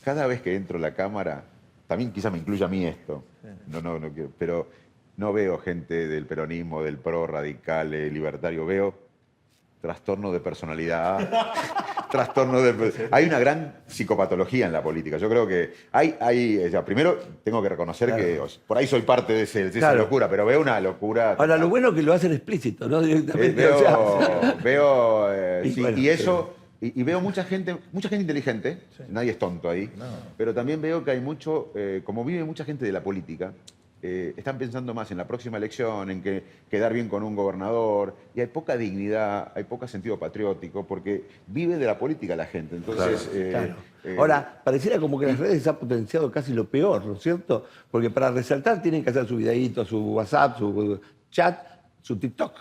Cada vez que entro a la cámara, también quizá me incluya a mí esto, no quiero, pero no veo gente del peronismo, del PRO, radical, libertario, veo trastorno de personalidad, Hay una gran psicopatología en la política. Yo creo que primero tengo que reconocer que por ahí soy parte de esa locura, pero veo una locura. Ahora, lo bueno es que lo hacen explícito, ¿no? Directamente. Y veo mucha gente inteligente, nadie es tonto ahí, pero también veo que hay mucho, como vive mucha gente de la política, están pensando más en la próxima elección, en quedar bien con un gobernador, y hay poca dignidad, hay poco sentido patriótico, porque vive de la política la gente. Entonces, Claro. Ahora, pareciera como que las redes han potenciado casi lo peor, ¿no es cierto? Porque para resaltar tienen que hacer su videíto, su WhatsApp, su chat, su TikTok.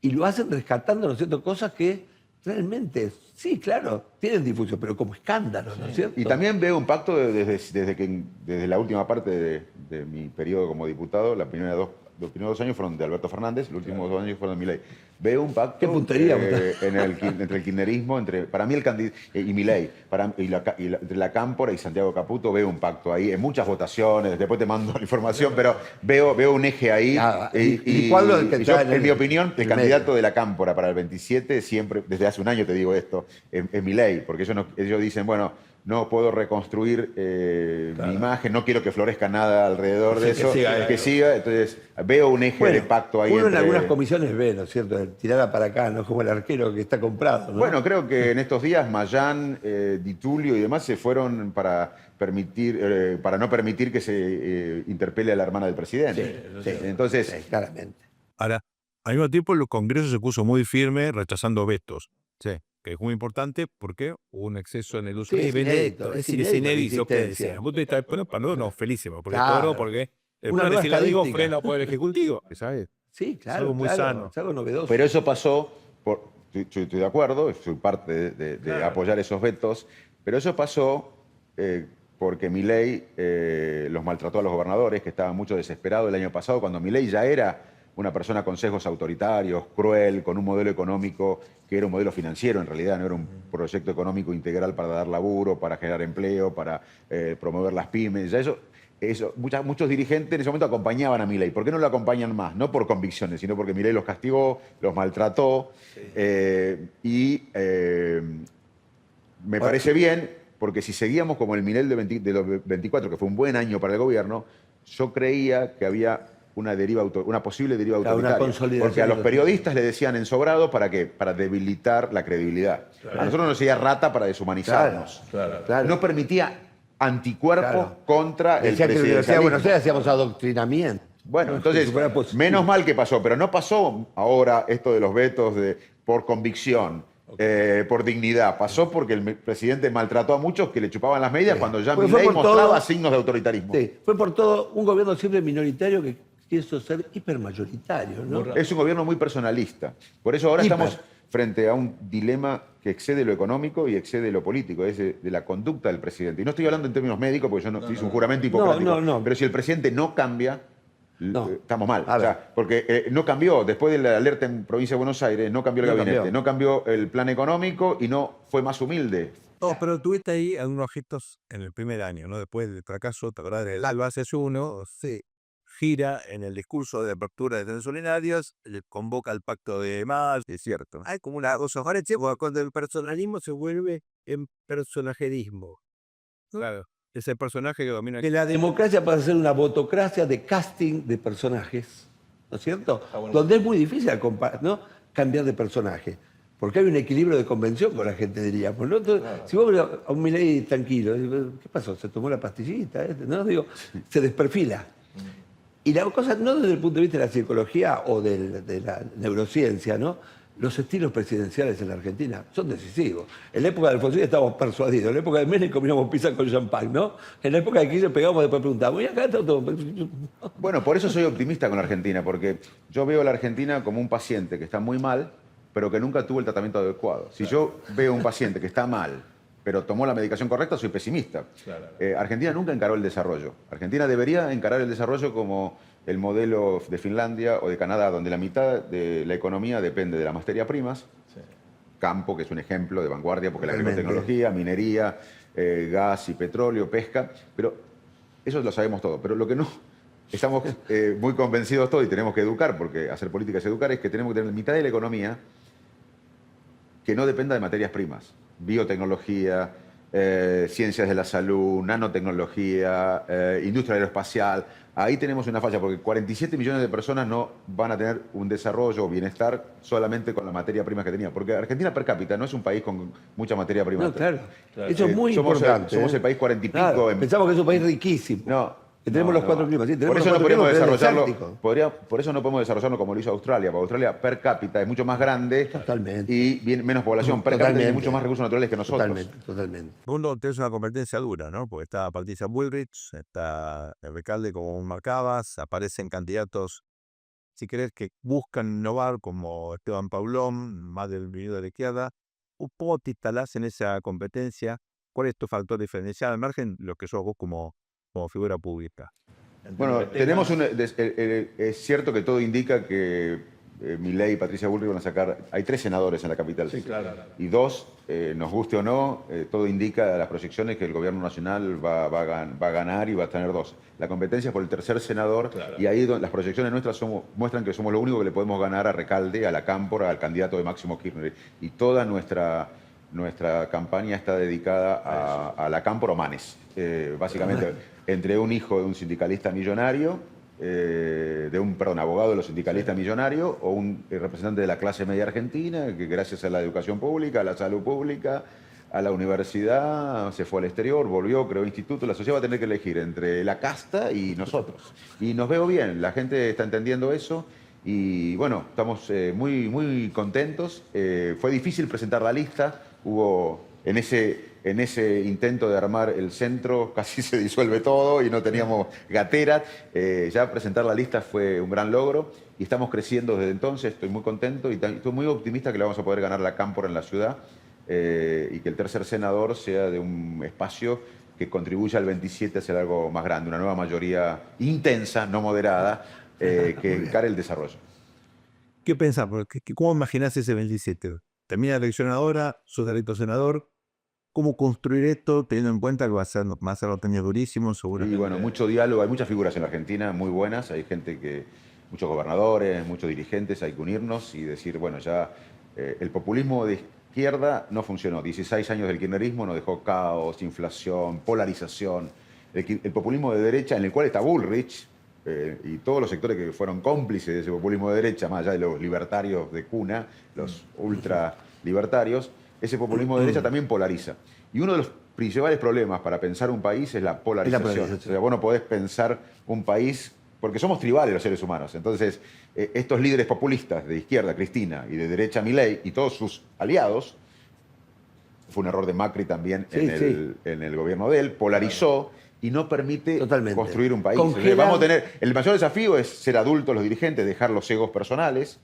Y lo hacen rescatando, ¿no es cierto?, cosas que realmente, sí, claro, tienen difusión, pero como escándalo, ¿no es cierto? Y también veo un pacto desde la última parte de mi periodo como diputado. Los primeros 2 años fueron de Alberto Fernández, los últimos 2 años fueron de Milei. Veo un pacto Qué puntería, entre el kirchnerismo, para mí el candidato y Milei, entre la Cámpora y Santiago Caputo, veo un pacto ahí, en muchas votaciones, después te mando la información, pero veo un eje ahí. ¿Y cuál es el que está en mi opinión, el candidato de la Cámpora para el 27, siempre, desde hace un año te digo esto, es Milei, porque ellos dicen, bueno, no puedo reconstruir mi imagen, no quiero que florezca nada alrededor de eso, que siga. Entonces, veo un eje de pacto ahí. Uno en algunas comisiones ve, ¿no es cierto?, tirada para acá, no como el arquero que está comprado, ¿no? Bueno, creo que en estos días Mayán, Di Tulio y demás se fueron para no permitir que se interpele a la hermana del presidente. Entonces, claramente. Ahora, al mismo tiempo, el Congreso se puso muy firme rechazando vetos. Que es muy importante porque hubo un exceso en el uso. Sí, es inédito, es inédito la inédito que insistencia. decía. Bueno, para nosotros nos felicemos, porque Claro. todo porque el Una plan nueva legislativo estadística. frena por el Ejecutivo, ¿sabes? Sí, claro. algo muy sano. Es algo novedoso. pero eso pasó, estoy de acuerdo, soy parte de apoyar esos vetos, pero eso pasó porque Milei los maltrató a los gobernadores, que estaban mucho desesperados el año pasado, cuando Milei ya era una persona con sesgos autoritarios, cruel, con un modelo económico que era un modelo financiero en realidad, no era un proyecto económico integral para dar laburo, para generar empleo, para promover las pymes. Ya muchos dirigentes en ese momento acompañaban a Milei. ¿Por qué no lo acompañan más? No por convicciones, sino porque Milei los castigó, los maltrató. Me parece bien, porque si seguíamos como el Milei de los 24, que fue un buen año para el gobierno, yo creía que había una posible deriva autoritaria. Porque a los periodistas le decían ensobrado, ¿para qué? Para debilitar la credibilidad. A nosotros nos decía rata para deshumanizarnos. Claro. No permitía anticuerpos contra el Decía que en la Universidad de presidencialismo. Buenos Aires hacíamos adoctrinamiento. Bueno, entonces, menos mal que pasó, pero no pasó ahora esto de los vetos por convicción, por dignidad. Pasó porque el presidente maltrató a muchos que le chupaban las medias cuando ya Porque fue Milei por mostraba todo. signos de autoritarismo. Sí, fue por todo un gobierno siempre minoritario que quiso ser hipermayoritario, ¿no? Es un gobierno muy personalista. Por eso ahora estamos frente a un dilema que excede lo económico y excede lo político, es de la conducta del presidente. Y no estoy hablando en términos médicos, porque yo no hice un juramento hipocrático. No. Pero si el presidente no cambia, estamos mal. A ver. O sea, porque no cambió, después de la alerta en Provincia de Buenos Aires, no cambió el gabinete, no cambió el plan económico y no fue más humilde. No, pero tuviste ahí algunos gestos en el primer año, ¿no? Después del fracaso, te acordás del ALBA C1, se gira en el discurso de apertura de Solidaridad, le convoca al pacto de más, es cierto. Hay como una cosa cuando el personalismo se vuelve en personajerismo. Claro, es el personaje que domina. Que la democracia pasa a ser una votocracia de casting de personajes, ¿no es cierto? Donde es muy difícil, ¿no? cambiar de personaje. Porque hay un equilibrio de convención con la gente, diríamos, ¿no? Entonces, si vos ves a un Milei tranquilo, ¿qué pasó? ¿Se tomó la pastillita? ¿No? Digo, se desperfila. Y la cosa, no desde el punto de vista de la psicología o de la neurociencia, ¿no? Los estilos presidenciales en la Argentina son decisivos. En la época de Alfonsín estábamos persuadidos, en la época de Menem comíamos pizza con champán, ¿no? En la época de Kirchner pegábamos y después preguntábamos, ¿y acá todo? Bueno, por eso soy optimista con la Argentina, porque yo veo a la Argentina como un paciente que está muy mal, pero que nunca tuvo el tratamiento adecuado. Si yo veo un paciente que está mal, pero tomó la medicación correcta, soy pesimista. Argentina nunca encaró el desarrollo. Argentina debería encarar el desarrollo como el modelo de Finlandia o de Canadá, donde la mitad de la economía depende de las materias primas, campo, que es un ejemplo de vanguardia, porque la agrotecnología, minería, gas y petróleo, pesca, pero eso lo sabemos todo. Pero lo que no estamos muy convencidos todos y tenemos que educar, porque hacer política es educar, es que tenemos que tener mitad de la economía que no dependa de materias primas. Biotecnología, ciencias de la salud, nanotecnología, industria aeroespacial. Ahí tenemos una falla, porque 47 millones de personas no van a tener un desarrollo o bienestar solamente con la materia prima que tenía. Porque Argentina per cápita no es un país con mucha materia prima. No, claro. Eso es muy somos importante. Somos el país 40 y pico. Claro, pensamos que es un país riquísimo. No. Que tenemos los 4 climas. Sí, por eso no podemos desarrollarlo. Por eso no podemos desarrollarlo como lo hizo Australia. Porque Australia per cápita es mucho más grande. Totalmente. Y menos población. Per cápita tiene muchos más recursos naturales que nosotros. Totalmente. Mundo es una competencia dura, ¿no? Porque está Patricia Bullrich, está el Recalde, como marcabas, aparecen candidatos, si querés, que buscan innovar, como Esteban Paulón, más del venido de la izquierda. Un poco te instalás en esa competencia. ¿Cuál es tu factor diferencial al margen lo que sos vos como figura pública? Bueno, tenemos es cierto que todo indica que Milei y Patricia Bullrich van a sacar. Hay 3 senadores en la capital. Sí, claro. Y 2, nos guste o no, todo indica a las proyecciones que el gobierno nacional va a ganar y va a tener 2. La competencia es por el 3er senador, y ahí las proyecciones nuestras muestran que somos lo único que le podemos ganar a Recalde, a la Cámpora, al candidato de Máximo Kirchner. Y toda nuestra campaña está dedicada a la Cámpora o Manes. Básicamente, entre un hijo de un sindicalista millonario, abogado de los sindicalistas millonarios, o un representante de la clase media argentina, que gracias a la educación pública, a la salud pública, a la universidad, se fue al exterior, volvió, creó instituto. La sociedad va a tener que elegir entre la casta y nosotros. Y nos veo bien, la gente está entendiendo eso. Y bueno, estamos muy, muy contentos. Fue difícil presentar la lista. Hubo en ese intento de armar el centro, casi se disuelve todo y no teníamos gateras. Ya presentar la lista fue un gran logro y estamos creciendo desde entonces. Estoy muy contento y estoy muy optimista que le vamos a poder ganar la Cámpora en la ciudad y que el 3er senador sea de un espacio que contribuya al 27 a hacer algo más grande, una nueva mayoría intensa, no moderada, que encare el desarrollo. ¿Qué pensás? ¿Cómo imaginás ese 27? Termina la elección ahora, sos electo senador. ¿Cómo construir esto teniendo en cuenta que va a ser los años durísimos? Seguramente. Y bueno, mucho diálogo. Hay muchas figuras en la Argentina muy buenas. Hay muchos gobernadores, muchos dirigentes. Hay que unirnos y decir, bueno, ya el populismo de izquierda no funcionó. 16 años del kirchnerismo nos dejó caos, inflación, polarización. El populismo de derecha, en el cual está Bullrich, y todos los sectores que fueron cómplices de ese populismo de derecha, más allá de los libertarios de cuna, los ultralibertarios, ese populismo de derecha también polariza. Y uno de los principales problemas para pensar un país es la polarización. O sea, vos no podés pensar un país, porque somos tribales los seres humanos. Entonces, estos líderes populistas de izquierda, Cristina, y de derecha, Milei, y todos sus aliados, fue un error de Macri también en el gobierno de él, polarizó y no permite construir un país. Vamos a tener, el mayor desafío es ser adultos los dirigentes, dejar los egos personales.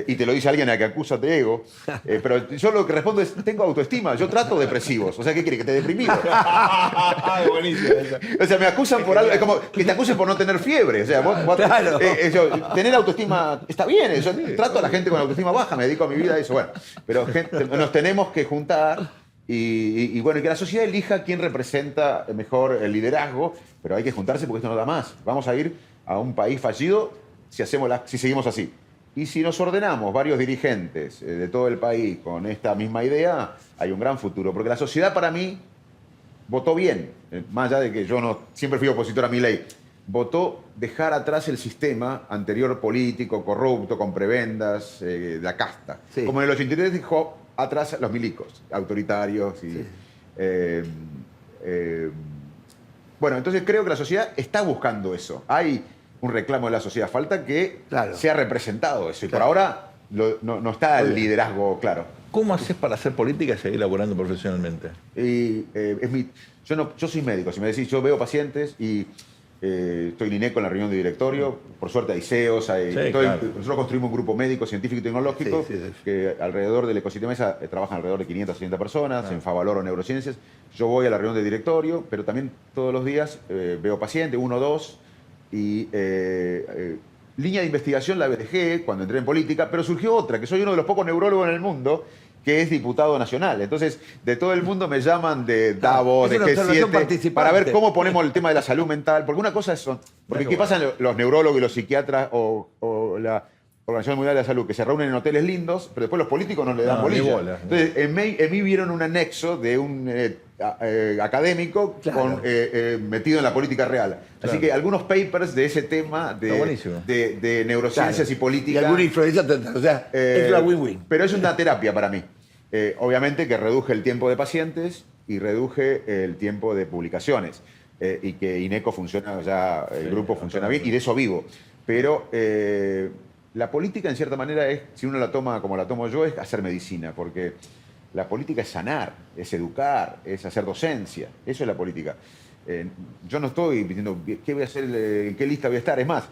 Y te lo dice alguien a que acusa de ego. Pero yo lo que respondo es, tengo autoestima, yo trato depresivos. O sea, ¿qué quiere? Que te deprimido. Buenísimo. O sea, me acusan por algo, es como que te acusen por no tener fiebre. O sea, tener autoestima está bien. Yo trato a la gente con autoestima baja, me dedico a mi vida a eso. Bueno, pero nos tenemos que juntar y bueno, y que la sociedad elija quién representa mejor el liderazgo, pero hay que juntarse porque esto no da más. Vamos a ir a un país fallido si seguimos así. Y si nos ordenamos varios dirigentes de todo el país con esta misma idea, hay un gran futuro. Porque la sociedad para mí votó bien, más allá de que yo no siempre fui opositor a Milei. votó dejar atrás el sistema anterior político, corrupto, con prebendas, de la casta. Sí. Como en el 83 dejó atrás los milicos, autoritarios. Y, bueno, entonces creo que la sociedad está buscando eso. Hay un reclamo de la sociedad. Falta que sea representado eso. Y por ahora no está el liderazgo claro. ¿Cómo haces para hacer política y seguir laborando profesionalmente? Y, yo soy médico. Si me decís, yo veo pacientes y estoy en INECO en la reunión de directorio. Por suerte hay CEOs. Nosotros construimos un grupo médico, científico y tecnológico que alrededor del ecosistema esa trabajan alrededor de 560 personas en Favaloro Neurociencias. Yo voy a la reunión de directorio, pero también todos los días veo pacientes, 1 o 2, y línea de investigación la dejé cuando entré en política, pero surgió otra, que soy uno de los pocos neurólogos en el mundo que es diputado nacional. Entonces, de todo el mundo me llaman de Davos, de G7, para ver cómo ponemos el tema de la salud mental. Porque una cosa es... Porque ¿qué pasa los neurólogos y los psiquiatras o la Organización Mundial de la Salud? Que se reúnen en hoteles lindos, pero después los políticos no le dan bolilla. Entonces, en mí vieron un anexo de un académico metido en la política real. Así que algunos papers de ese tema de neurociencias y política... Y alguna influencia, o sea, es una win-win. Pero es una terapia para mí. Obviamente que reduje el tiempo de pacientes y reduje el tiempo de publicaciones. Y que INECO funciona ya, el grupo funciona bien, y de eso vivo. Pero la política, en cierta manera, es, si uno la toma como la tomo yo, es hacer medicina, porque la política es sanar, es educar, es hacer docencia. Eso es la política. Yo no estoy diciendo qué voy a hacer, en qué lista voy a estar. Es más,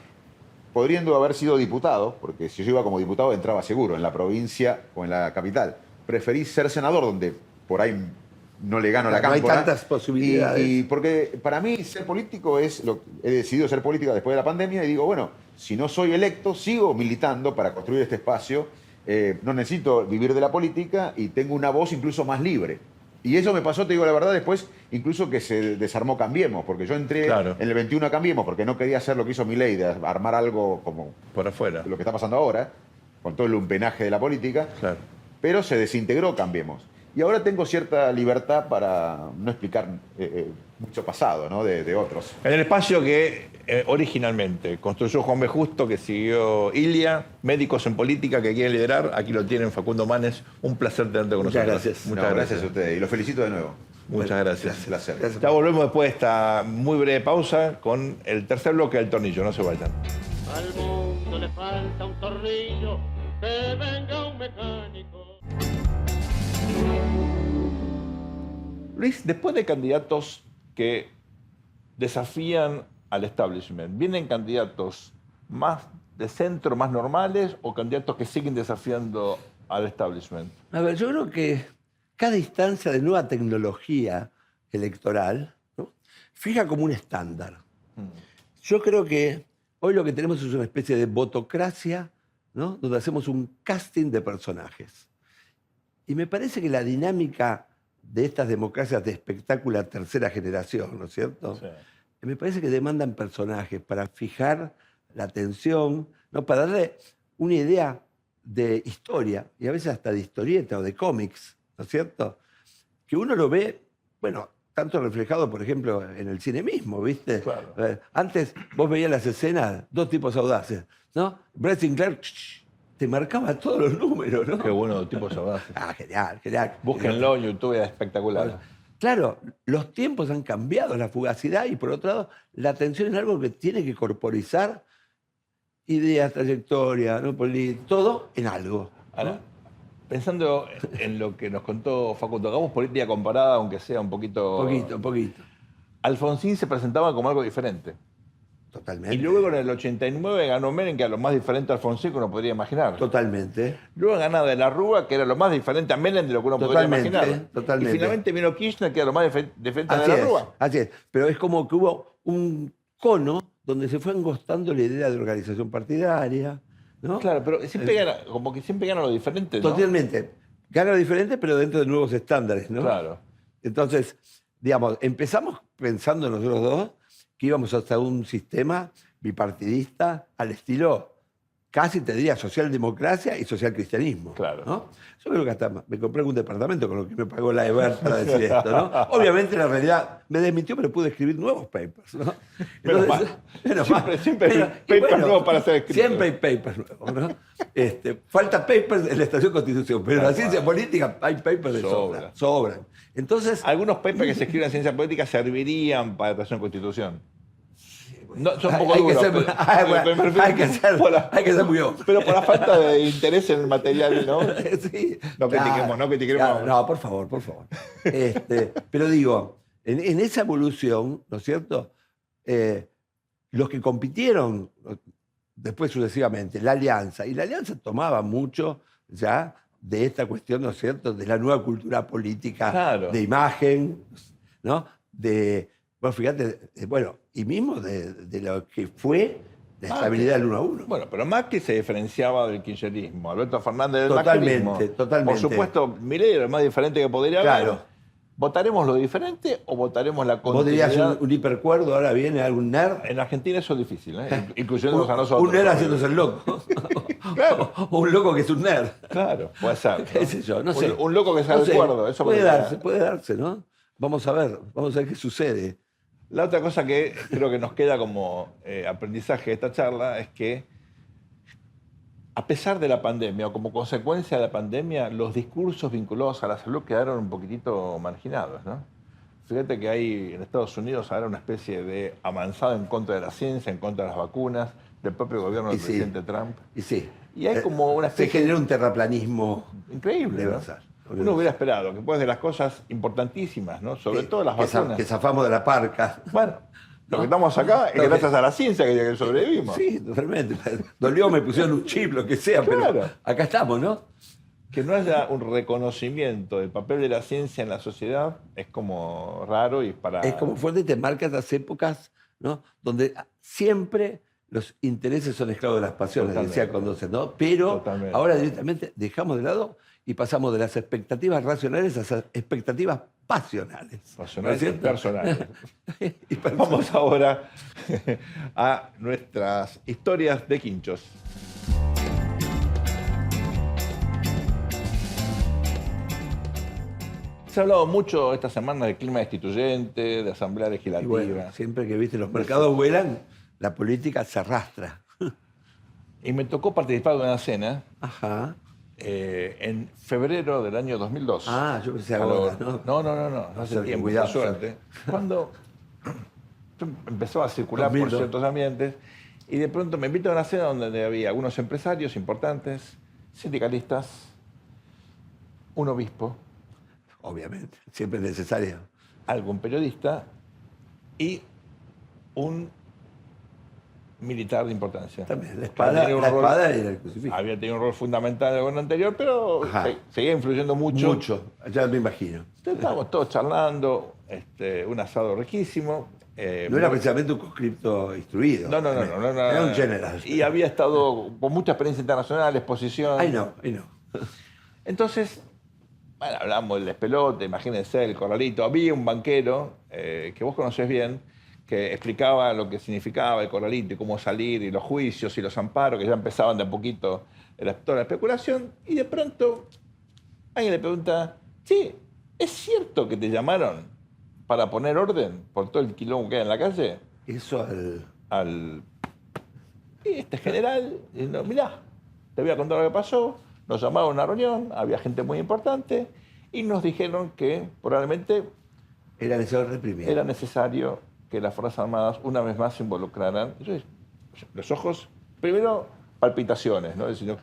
podriendo haber sido diputado, porque si yo iba como diputado entraba seguro en la provincia o en la capital. Preferí ser senador, donde por ahí no le gano la cámpora. No hay tantas posibilidades. Y porque para mí ser político he decidido ser política después de la pandemia y digo, bueno, si no soy electo, sigo militando para construir este espacio. No necesito vivir de la política y tengo una voz incluso más libre. Y eso me pasó, te digo la verdad, después incluso que se desarmó Cambiemos, porque yo entré en el 21 a Cambiemos porque no quería hacer lo que hizo Milei, de armar algo como por afuera, lo que está pasando ahora, con todo el lumpenaje de la política, pero se desintegró Cambiemos. Y ahora tengo cierta libertad para no explicar mucho pasado, ¿no? de otros. En el espacio que originalmente construyó Juan B. Justo, que siguió Ilia, médicos en política que quieren liderar, aquí lo tienen, Facundo Manes. Un placer tenerte con nosotros. Gracias. Muchas gracias a ustedes y los felicito de nuevo. Muchas gracias. Un placer. Ya volvemos después de esta muy breve pausa con el tercer bloque del tornillo. No se vayan. Al mundo le falta un tornillo, que venga un mecánico. Luis, después de candidatos que desafían al establishment, ¿vienen candidatos más de centro, más normales, o candidatos que siguen desafiando al establishment? A ver, yo creo que cada instancia de nueva tecnología electoral, ¿no?, fija como un estándar. Yo creo que hoy lo que tenemos es una especie de votocracia, ¿no?, donde hacemos un casting de personajes. Y me parece que la dinámica de estas democracias de espectáculo a tercera generación, ¿no es cierto? Sí. Me parece que demandan personajes para fijar la atención, ¿no?, para darle una idea de historia, y a veces hasta de historieta o de cómics, ¿no es cierto? Que uno lo ve, bueno, tanto reflejado, por ejemplo, en el cine mismo, ¿viste? Claro. Antes vos veías las escenas, dos tipos audaces, ¿no? Brett Sinclair te marcaba todos los números, ¿no? Qué bueno, tipos audaces. Genial, genial. Búsquenlo en YouTube, es espectacular. Claro, los tiempos han cambiado, la fugacidad, y por otro lado, la atención es algo que tiene que corporizar ideas, trayectoria, ¿no?, todo en algo, ¿no? Ahora, pensando en lo que nos contó Facundo, hagamos política comparada, aunque sea un poquito... Poquito. Alfonsín se presentaba como algo diferente. Totalmente. Y luego en el 89 ganó Menem, que era lo más diferente a Alfonsín que uno podría imaginar. Totalmente. Luego ganó De la Rúa, que era lo más diferente a Menem de lo que uno podría imaginar. Totalmente. Y finalmente vino Kirchner, que era lo más diferente a De la Rúa. Así es. Pero es como que hubo un cono donde se fue angostando la idea de organización partidaria, ¿no? Claro, pero siempre gana, como que siempre gana lo diferente, ¿no? Totalmente. Gana lo diferente, pero dentro de nuevos estándares, ¿no? Claro. Entonces, digamos, empezamos pensando nosotros dos que íbamos hasta un sistema bipartidista al estilo casi te diría socialdemocracia y socialcristianismo. Claro. ¿no? Yo creo que hasta me compré un departamento con lo que me pagó la EBER para decir esto. ¿no? Obviamente, la realidad me desmintió, pero pude escribir nuevos papers. ¿no? Menos mal. Siempre hay papers nuevos para ser escritos. Siempre hay papers nuevos. ¿no? Falta papers en la Estación Constitución, pero en la ciencia política hay papers de sobran. Entonces, Algunos papers que se escriben en ciencia política servirían para la Constitución. No, son un poco hay, duros. hay que ser muy obvio. Pero por la falta de interés en el material, ¿no? Sí, No critiquemos, no critiquemos. claro, no, por favor. Pero digo, en esa evolución, ¿no es cierto? Los que compitieron después sucesivamente, la Alianza, y la Alianza tomaba mucho ya de esta cuestión, ¿no es cierto?, de la nueva cultura política, Claro. de imagen, ¿no? Bueno, fíjate, y mismo de lo que fue la estabilidad del 1 a 1. Bueno, pero Macri se diferenciaba del kirchnerismo, Alberto Fernández del Totalmente, macrismo. totalmente. Por supuesto, Milei era el más diferente que podría haber. Claro. ¿Votaremos lo diferente o votaremos la Vos continuidad? dirías un hipercuerdo, ahora viene algún nerd. En Argentina eso es difícil, incluyéndonos a nosotros. Un nerd haciéndose el loco. Claro. O un loco que es un nerd. Claro, puede ser. ¿no? ¿Qué sé yo? No sé. Un loco que sale No del sé. cuerdo. Eso puede podría- darse, ¿no? Vamos a ver qué sucede. La otra cosa que creo que nos queda como aprendizaje de esta charla es que, a pesar de la pandemia o como consecuencia de la pandemia, los discursos vinculados a la salud quedaron un poquitito marginados, ¿no? Fíjate que hay en Estados Unidos ahora una especie de avanzada en contra de la ciencia, en contra de las vacunas, del propio gobierno del Y sí. presidente Trump. Y sí. Y hay como una Se especie genera un terraplanismo increíble, ¿no? universal. Uno hubiera esperado que después de las cosas importantísimas, ¿no? Sobre todo las vacunas. Que zafamos de la parca. Bueno, lo ¿No? que estamos acá es Lo que- gracias a la ciencia que sobrevivimos. Sí, totalmente. Dolió, me pusieron un chip, lo que sea, Claro. pero acá estamos, ¿no? Que no haya un reconocimiento del papel de la ciencia en la sociedad es como raro y para... Es como fuerte y te marca estas épocas, ¿no? Donde siempre los intereses son esclavos de las pasiones, Totalmente. decía Condorcet, ¿no? Pero Totalmente. ahora directamente dejamos de lado y pasamos de las expectativas racionales a las expectativas pasionales. Pasionales ¿No y es cierto? personales. Y personales. Vamos ahora a nuestras historias de quinchos. Se ha hablado mucho esta semana del clima destituyente, de asamblea Y legislativa. bueno, siempre que viste los mercados vuelan, la política se arrastra. Y me tocó participar de una cena Ajá. en febrero del año 2002. Ah, yo pensé ahora, ¿no? No, hace Sergio, tiempo, cuidado, por suerte. Cuando yo empezó a circular por 2002. ciertos ambientes y de pronto me invitan a una cena donde había algunos empresarios importantes, sindicalistas, un obispo, Obviamente, siempre es necesario. algún periodista y un militar de importancia. También, la Que había espada, tenido un la rol- espada y el crucifijo. Había tenido un rol fundamental en el gobierno anterior, pero Ajá. seguía influyendo mucho. Mucho, ya me imagino. Entonces, estábamos todos charlando, un asado riquísimo. No era precisamente un conscripto instruido. No. Era un general. Y había estado con mucha experiencia internacional, exposición. Ay, no. Entonces, bueno, hablamos del despelote, imagínense, el corralito. Había un banquero que vos conocés bien, que explicaba lo que significaba el corralito y cómo salir, y los juicios y los amparos, que ya empezaban de a poquito toda la especulación. Y de pronto, alguien le pregunta, sí, ¿es cierto que te llamaron para poner orden por todo el quilombo que hay en la calle? Eso al... Y este general, diciendo, mirá, te voy a contar lo que pasó. Nos llamaron a una reunión, había gente muy importante y nos dijeron que probablemente Era necesario reprimir. era necesario que las Fuerzas Armadas una vez más se involucraran. Entonces, los ojos, primero palpitaciones, ¿no? Diciendo,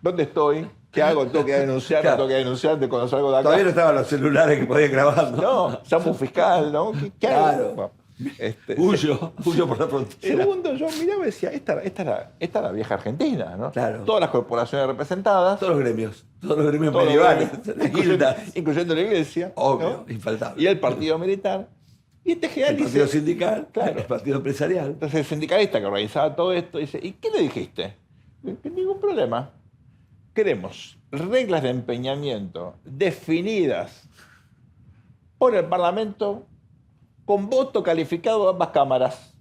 ¿dónde estoy? ¿Qué hago? ¿Tengo que denunciar? Claro. ¿No tengo que denunciar de cuando salgo de acá? Todavía no estaban los celulares que podían grabar, ¿no? No, llamo un fiscal, ¿no? ¿Qué hago? Claro. Bueno, Huyo por la frontera. Segundo, yo miraba y decía, esta es la vieja Argentina, ¿no? Claro. Todas las corporaciones representadas, Todos los gremios medievales, todos los- las guildas. incluyendo la iglesia, Obvio, ¿no? infaltable. Y el partido militar. Y este general El partido dice, sindical, Claro. el partido empresarial. entonces el sindicalista que organizaba todo esto dice, ¿y qué le dijiste? Ningún problema. Queremos reglas de empeñamiento definidas por el Parlamento con voto calificado de ambas cámaras.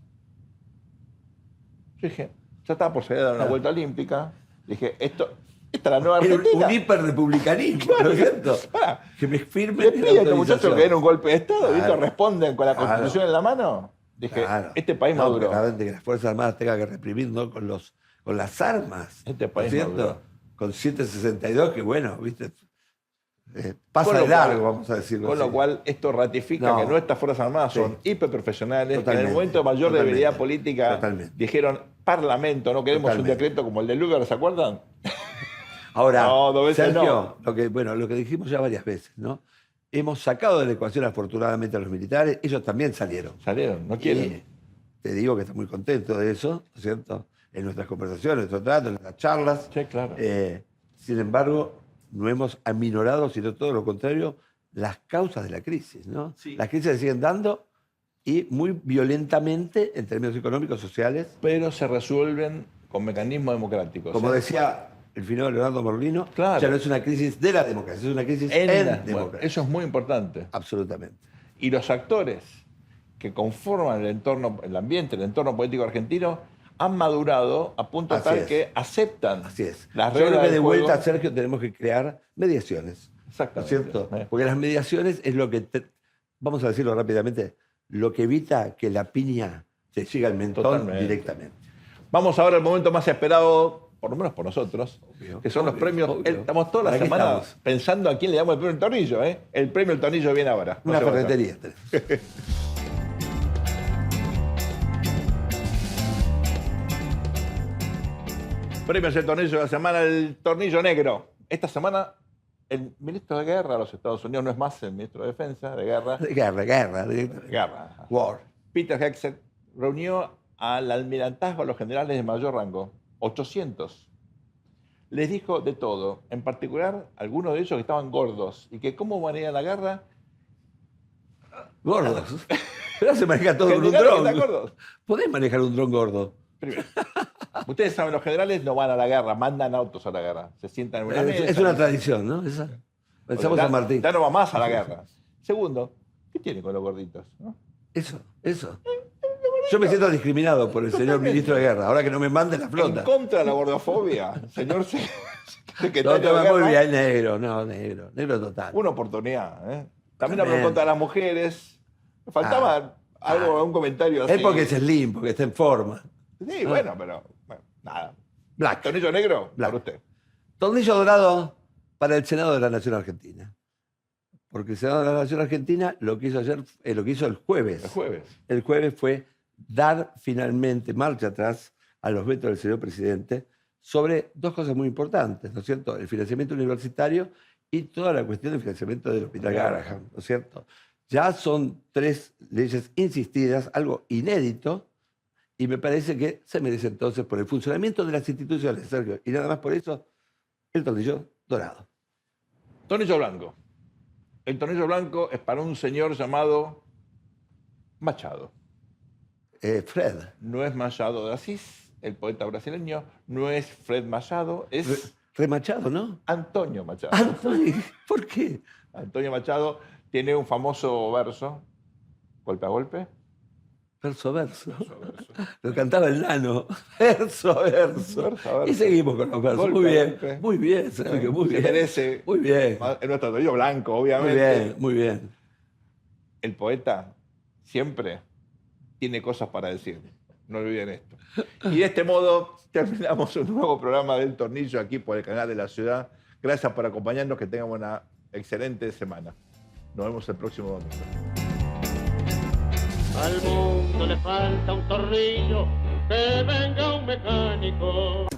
Yo dije, Ya estaba por salir a dar una vuelta olímpica. Dije, esta es la nueva Era Argentina. un hiperrepublicanismo, ¿no es cierto? Pará. Que me firmen Le pide a estos muchachos que den un golpe de Estado, Claro. ¿viste? Responden con la Claro. Constitución en la mano. Dije, Claro. este país No, maduró. porque realmente que las Fuerzas Armadas tengan que reprimir, ¿no? con las armas. Este ¿no país es cierto? maduró. Con 762, que bueno, ¿viste? Pasa Con lo de largo, cual- vamos a decirlo Con así. lo cual, esto ratifica No. que nuestras Fuerzas Armadas Sí. son hiperprofesionales, que en Totalmente, el momento de mayor totalmente, debilidad política totalmente. dijeron, Parlamento, no queremos Totalmente. un decreto como el de Lugar, ¿se acuerdan? Ahora, No, 2 veces Sergio, lo que dijimos ya varias veces, ¿no? Hemos sacado de la ecuación afortunadamente a los militares, ellos también salieron. Salieron, no quieren. Y te digo que estoy muy contento de eso, ¿no es cierto? En nuestras conversaciones, en nuestros tratos, en nuestras charlas. Sí, claro. Sin embargo, no hemos aminorado, sino todo lo contrario, las causas de la crisis, ¿no? Sí. Las crisis se siguen dando y muy violentamente en términos económicos, sociales. Pero se resuelven con mecanismos democráticos. Como ¿eh? decía el filósofo Leonardo Morlino, Claro. ya no es una crisis de la democracia, es una crisis En en, la- democracia. bueno, eso es muy importante. Absolutamente. Y los actores que conforman el entorno, el ambiente, el entorno político argentino, han madurado a punto Así tal es. que aceptan Así es. las Yo creo reglas que del de juego. vuelta, Sergio, tenemos que crear mediaciones. ¿No es Exactamente. cierto? ¿eh? Porque las mediaciones es lo que, vamos a decirlo rápidamente, lo que evita que la piña se llegue al mentón Totalmente. directamente. Vamos ahora al momento más esperado, por lo menos por nosotros, Obvio, que son los obvio, premios. obvio. Estamos toda la ¿Para qué semana estamos? pensando a quién le damos el premio El Tornillo. ¿eh? El premio El Tornillo viene ahora. No Una se vaya. ferretería. tenemos. Premios El Tornillo de la semana, el Tornillo Negro. Esta semana, el ministro de Guerra de los Estados Unidos no es más el ministro de Defensa, de Guerra. Guerra, directamente. Guerra. War. Peter Hegseth reunió al almirantazgo, a los generales de mayor rango, 800. Les dijo de todo, en particular algunos de ellos que estaban gordos y que cómo manejan la guerra. Gordos. Pero se maneja todo con un Generales que dron. están gordos. ¿Podés manejar un dron gordo? Primero, ustedes saben, los generales no van a la guerra, mandan autos a la guerra. Se sientan en una mesa. Es una tradición, ¿no? Esa. Pensamos Ya- a Martín. Ya no va más a la guerra. Segundo, ¿qué tiene con los gorditos? ¿no? Eso. Yo me siento discriminado por el señor ministro de Guerra, ahora que no me mande la En flota. contra de la gordofobia, señor No, secretario te va de muy Guerra. bien, negro total. Una oportunidad. ¿eh? También Totalmente. habló en contra de las mujeres. Me faltaba algo, un comentario así. Es porque es slim, porque está en forma. Sí, bueno, pero bueno, nada. Black. Tornillo negro, Black. para usted. Tornillo dorado para el Senado de la Nación Argentina. Porque el Senado de la Nación Argentina lo que hizo ayer, lo que hizo el jueves. El jueves. El jueves fue dar finalmente marcha atrás a los vetos del señor presidente sobre dos cosas muy importantes, ¿no es cierto? El financiamiento universitario y toda la cuestión del financiamiento del Hospital Garrahan, ¿no es cierto? Ya son 3 leyes insistidas, algo inédito, y me parece que se merece entonces por el funcionamiento de las instituciones, Sergio, y nada más por eso, el tornillo dorado. Tornillo blanco. El tornillo blanco es para un señor llamado Machado. Fred. No es Machado de Asís, el poeta brasileño. No es Fred Machado, es Remachado, ¿no? Antonio Machado. Antonio, ¿por qué? Antonio Machado tiene un famoso verso, golpe a golpe. Verso, verso. Lo cantaba el nano. Verso, verso. Verso a verso. Y seguimos con los versos. Golpe Muy a bien, golpe. muy bien, Sergio, muy Se bien. merece. Muy bien, Es nuestro tornillo blanco, muy obviamente. bien, muy bien. El poeta siempre tiene cosas para decir. No olviden esto. Y de este modo terminamos un nuevo programa del Tornillo aquí por el canal de la ciudad. Gracias por acompañarnos, que tengamos una excelente semana. Nos vemos el próximo domingo. Al mundo le falta un tornillo, que venga un mecánico.